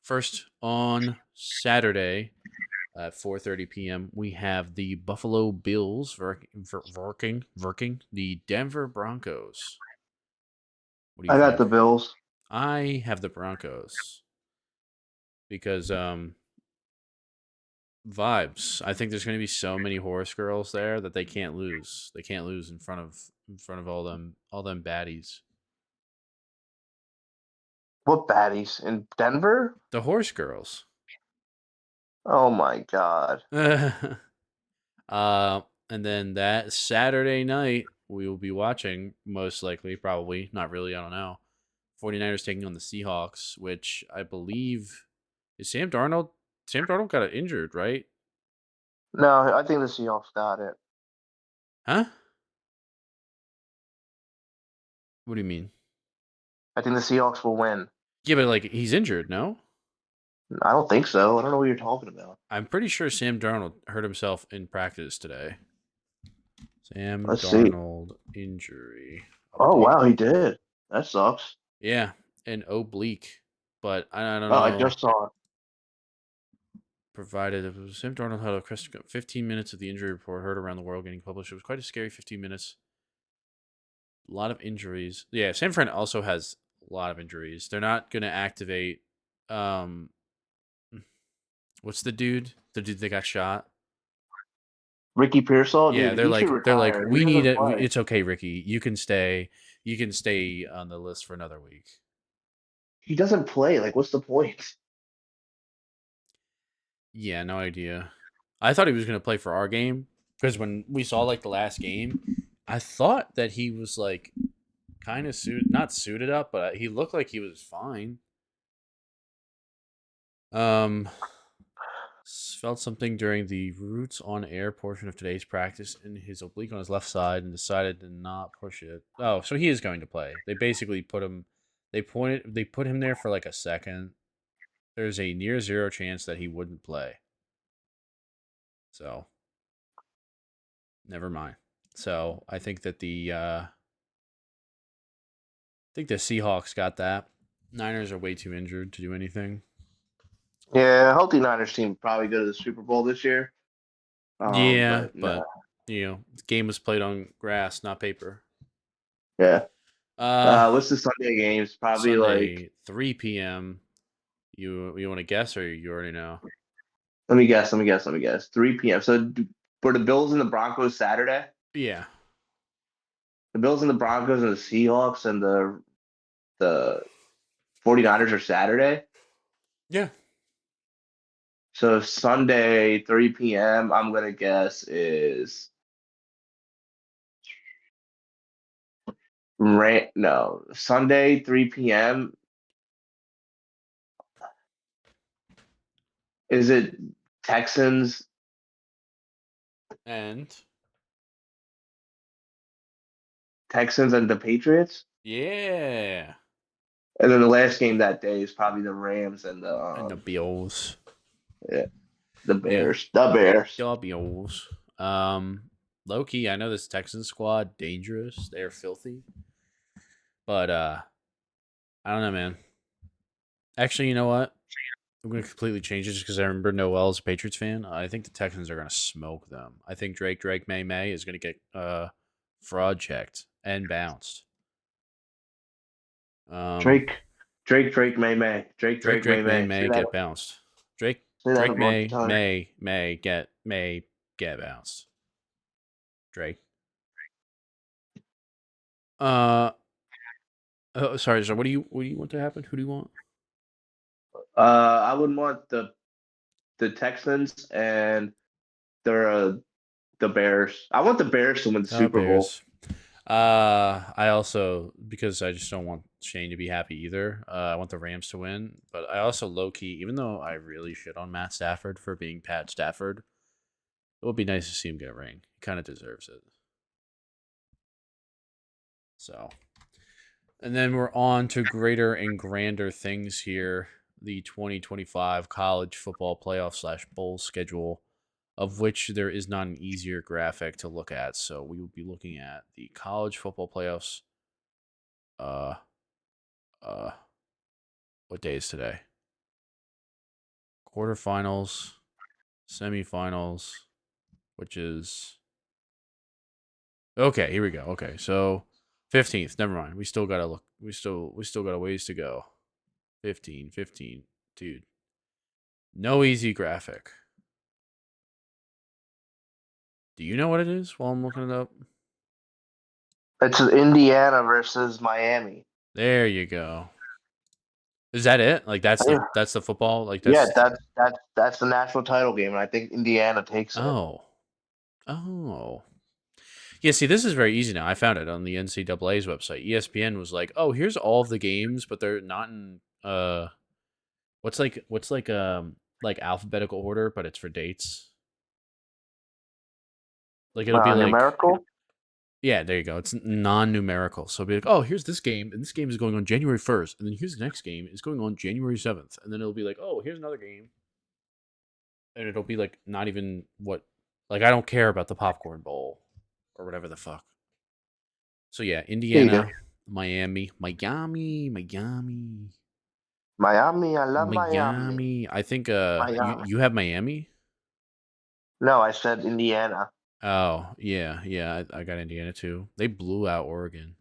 first on Saturday at 4:30 p.m., we have the Buffalo Bills verking the Denver Broncos. What do you I got the think? Bills. I have the Broncos because vibes. I think there's going to be so many horse girls there that they can't lose. They can't lose in front of all them baddies. What baddies in Denver? The horse girls. Oh my God. And then that Saturday night, we will be watching, most likely, probably, not really, I don't know. 49ers taking on the Seahawks, which I believe is Sam Darnold. Sam Darnold got injured, right? No, I think the Seahawks got it. Huh? What do you mean? I think the Seahawks will win. Yeah, but like he's injured, no? I don't think so. I don't know what you're talking about. I'm pretty sure Sam Darnold hurt himself in practice today. Sam Let's see. Darnold injury Oh update. wow, he did. That sucks. Yeah, an oblique, but I don't Oh, I know. just saw it. Provided it was Sam Darnold had a 15 minutes of the injury report heard around the world getting published. It was quite a scary 15 minutes. A lot of injuries. Yeah, San Fran also has a lot of injuries. They're not going to activate. Um, what's the dude? The dude that got shot. Ricky Pearsall, Yeah, dude, they're he should like they're like retire. He we need doesn't it. play. It's okay, Ricky. You can stay. You can stay on the list for another week. He doesn't play. Like, what's the point? Yeah, no idea. I thought he was going to play for our game because when we saw like the last game, I thought that he was like kind of not suited up, but he looked like he was fine. Um, felt something during the roots on air portion of today's practice in his oblique on his left side and decided to not push it. Oh, so he is going to play. They basically put him. They put him there for like a second. There's a near zero chance that he wouldn't play. So never mind. So I think that the Seahawks got that. Niners are way too injured to do anything. Yeah, healthy Niners team probably go to the Super Bowl this year. Yeah, But no, but the game was played on grass, not paper. yeah. Uh, What's the Sunday games? Probably like, Sunday, 3 p.m. You want to guess or you already know? let me guess. 3 p.m. So for the Bills and the Broncos Saturday, Yeah, the Bills and the Broncos and the Seahawks and the 49ers are Saturday. yeah, So Sunday, 3 p.m., I'm gonna guess is no, Sunday, 3 p.m. Is it Texans, and Texans and the Patriots? yeah, And then the last game that day is probably the Rams and and the Bills. yeah, the Yeah, Bears. The Bears. the Bills. Um, Low key, I know this Texans squad dangerous. They're filthy, but I don't know, man. Actually, you know what? I'm going to completely change it just because I remember Noel's a Patriots fan. I think the Texans are going to smoke them. I think May is going to get fraud checked and bounced. Um, Drake, Drake, May, May. May, May. May get bounced. Say that a bunch of times. May get bounced. Drake. Uh, oh, sorry. So what do you want to happen? Who do you want? I would want the Texans and the Bears. I want the Bears to win the Super Bowl. Bears. I also because I just don't want Shane to be happy either. I want the Rams to win, but I also low key, even though I really shit on Matt Stafford for being Pat Stafford, it would be nice to see him get a ring. He kind of deserves it. So, and then we're on to greater and grander things here. The 2025 college football playoff slash bowl schedule, of which there is not an easier graphic to look at. So we will be looking at the college football playoffs. Uh, uh, what day is today? Quarterfinals, semifinals, which is okay. Here we go. Okay, so 15th. Never mind. We still gotta look. We still got a ways to go. 15, dude. No easy graphic. Do you know what it is while I'm looking it up? It's Indiana versus Miami. There you go. Is that it? Like Yeah, that's the football? Like yeah, that's that's the national title game, and I think Indiana takes it. oh. Oh. Yeah, see, this is very easy now. I found it on the NCAA's website. ESPN was like, "Oh, here's all of the games, but they're not in what's like alphabetical order, but it's for dates. Like it'll be like Numerical. yeah, there you go. It's non-numerical. So it'll be like, "Oh, here's this game, and this game is going on January 1st, and then here's the next game is going on January 7th." And then it'll be like, "Oh, here's another game." And it'll be like not even what like I don't care about the popcorn bowl or whatever the fuck. So yeah, Yeah, you do. Indiana, Miami, Miami. I love Miami. I think Miami. you have Miami. No, I said Indiana. Oh yeah, I got Indiana too. They blew out Oregon.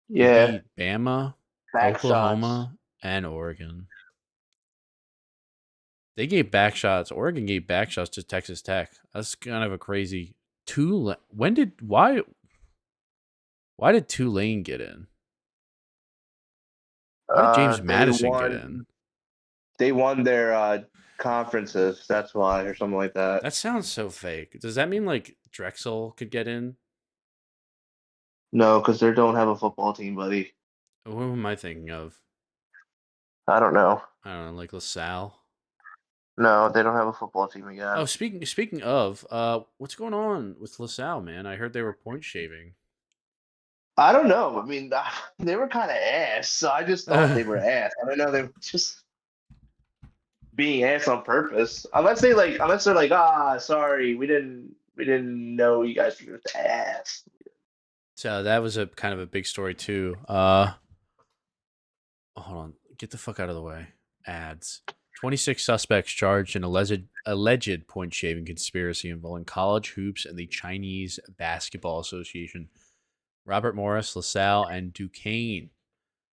They Yeah, beat Bama, back shots. Oklahoma, and Oregon. They gave back shots. Oregon gave back shots to Texas Tech. That's kind of a crazy. When did why did Tulane get in? Why did James They Madison get won. in? They won their conferences. That's why, or something like that. That sounds so fake. Does that mean like Drexel could get in? No, because they don't have a football team, buddy. Who am I thinking of? I don't know. I don't know, like LaSalle. No, they don't have a football team again. Oh, speaking of, what's going on with LaSalle, man? I heard they were point shaving. I don't know. I mean, they were kind of ass, so I just thought they were ass. I don't know. They were just being ass on purpose. Unless they're like, sorry, we didn't know you guys were just ass. So that was a kind of a big story too. Hold on, get the fuck out of the way. Ads. 26 suspects charged in alleged point shaving conspiracy involving college hoops and the Chinese Basketball Association. Robert Morris, LaSalle, and Duquesne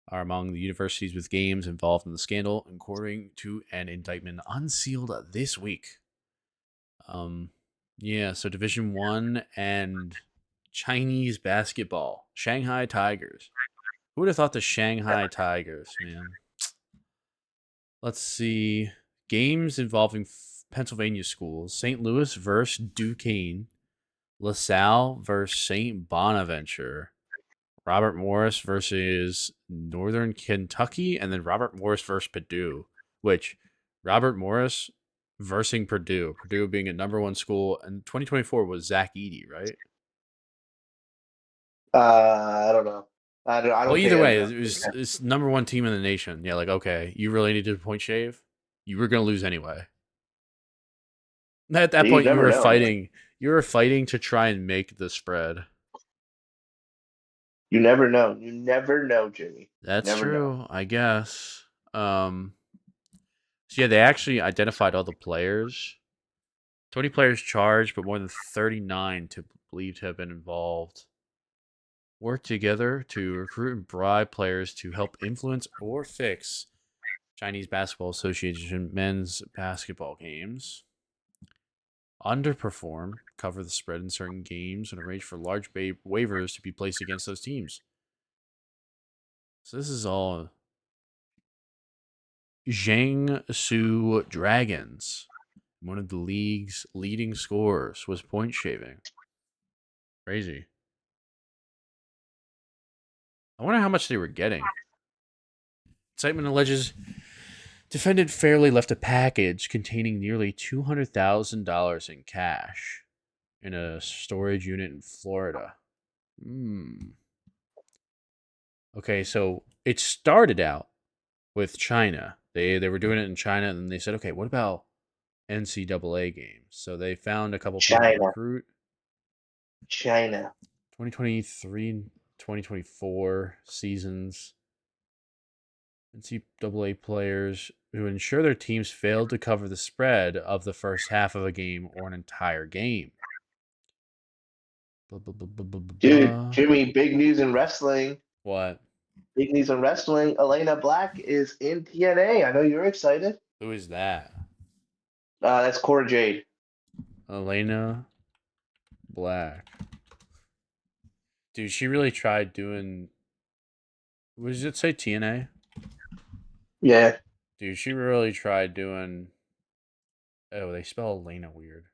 are among the universities with games involved in the scandal, according to an indictment unsealed this week. Yeah, so Division One and Chinese basketball, Shanghai Tigers. Who would have thought the Shanghai Tigers, man? Let's see. Games involving Pennsylvania schools: St. Louis versus Duquesne, LaSalle versus St. Bonaventure, Robert Morris versus Northern Kentucky, and then Robert Morris versus Purdue, which Robert Morris versus Purdue, Purdue being a number one school, and 2024 was Zach Edey, right? I don't know. I Well, don't think either I way, know. it's number one team in the nation. Yeah, like okay, you really need to point shave. You were gonna lose anyway. At that You point, you never were know, man. fighting. You were fighting to try and make the spread. You never know. You never know, Jimmy. That's Never know. true, I guess. So yeah, they actually identified all the players. 20 players charged, but more than 39 to believed to have been involved. Worked together to recruit and bribe players to help influence or fix Chinese Basketball Association men's basketball games. Underperform, cover the spread in certain games, and arrange for large waivers to be placed against those teams. So this is all Jiangsu Dragons. One of the league's leading scorers was point shaving. Crazy. I wonder how much they were getting. Incitement alleges defendant fairly left a package containing nearly $200,000 in cash in a storage unit in Florida. Okay, so it started out with China. They were doing it in China, and then they said, okay, what about NCAA games? So they found a couple people to China. recruit. China. 2023, 2024 seasons. NCAA players who ensure their teams failed to cover the spread of the first half of a game or an entire game. Blah, blah, blah, blah, blah, Dude, blah. Jimmy, big news in wrestling. What? Big news in wrestling. Elena Black is in TNA. I know you're excited. Who is that? That's Cora Jade. Elena Black. Dude, she really tried doing. What does it say? TNA? Yeah. Dude, she really tried doing. Oh, they spell Elena weird.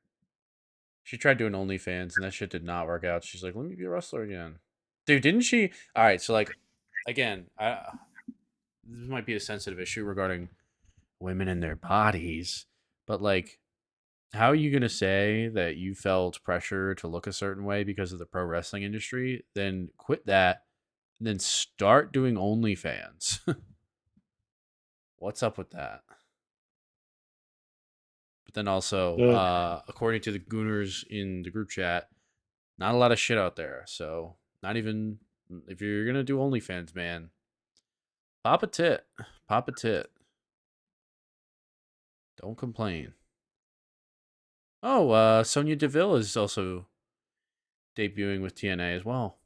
She tried doing OnlyFans and that shit did not work out. She's like, let me be a wrestler again. Dude, didn't she? All right, so like, again, this might be a sensitive issue regarding women and their bodies, but like, how are you gonna say that you felt pressure to look a certain way because of the pro wrestling industry, then quit that, and then start doing OnlyFans? What's up with that? But then also, Mm. according to the Gooners in the group chat, not a lot of shit out there. So not even if you're gonna do OnlyFans, man, pop a tit, pop a tit. Don't complain. Oh, Sonya Deville is also debuting with TNA as well.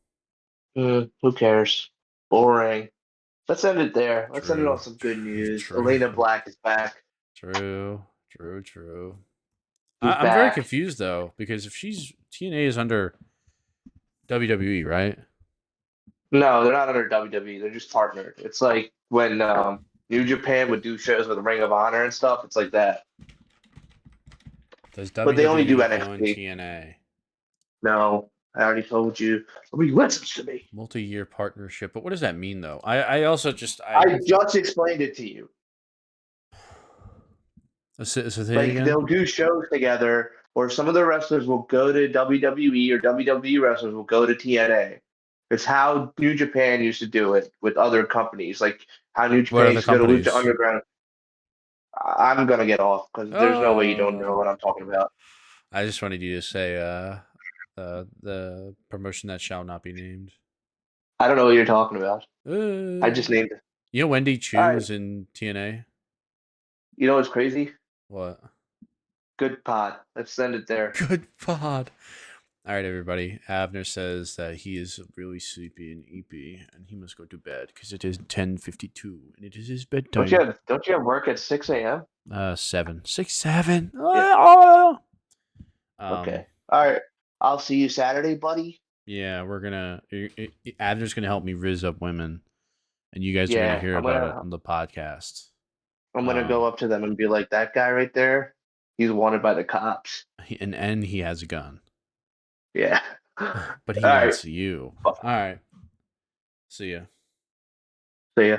Who cares? Boring. Let's end it there. Let's end it on True, some good news. true, Elena Black is back. true, true, true. She's I'm very back. confused though because if she's TNA is under WWE, right? No, they're not under WWE. They're just partnered. It's like when New Japan would do shows with Ring of Honor and stuff. It's like that. Does but they only do WWE own NXT. TNA? No, I already told you. Nobody listens to me. Multi-year partnership, but what does that mean though? I also just I just explained it to you. so say it Like again. they'll do shows together, or some of the wrestlers will go to WWE, or WWE wrestlers will go to TNA. It's how New Japan used to do it with other companies, like how New What Japan are the used to go to Lucha companies? Underground. I'm gonna get off because there's no way you don't know Oh, what I'm talking about. I just wanted you to say the promotion that shall not be named. I don't know what you're talking about. I Uh, just named it. you know Wendy All Chu right. is in TNA. You know what's crazy? What? Good pod. Let's send it there. Good pod. All right, everybody. Abner says that he is really sleepy and eepy, and he must go to bed because it is 10:52 and it is his bedtime. Don't you have work at 6 a.m.? 7, 6, 7. Yeah. Um, Okay. All right. I'll see you Saturday, buddy. yeah, we're gonna. Abner's gonna help me rizz up women, and you guys are gonna Yeah, hear about it on the podcast. I'm gonna go Um, up to them and be like, that guy right there, he's wanted by the cops. and he has a gun, Yeah. but All he right. wants you. All right, see ya. See ya.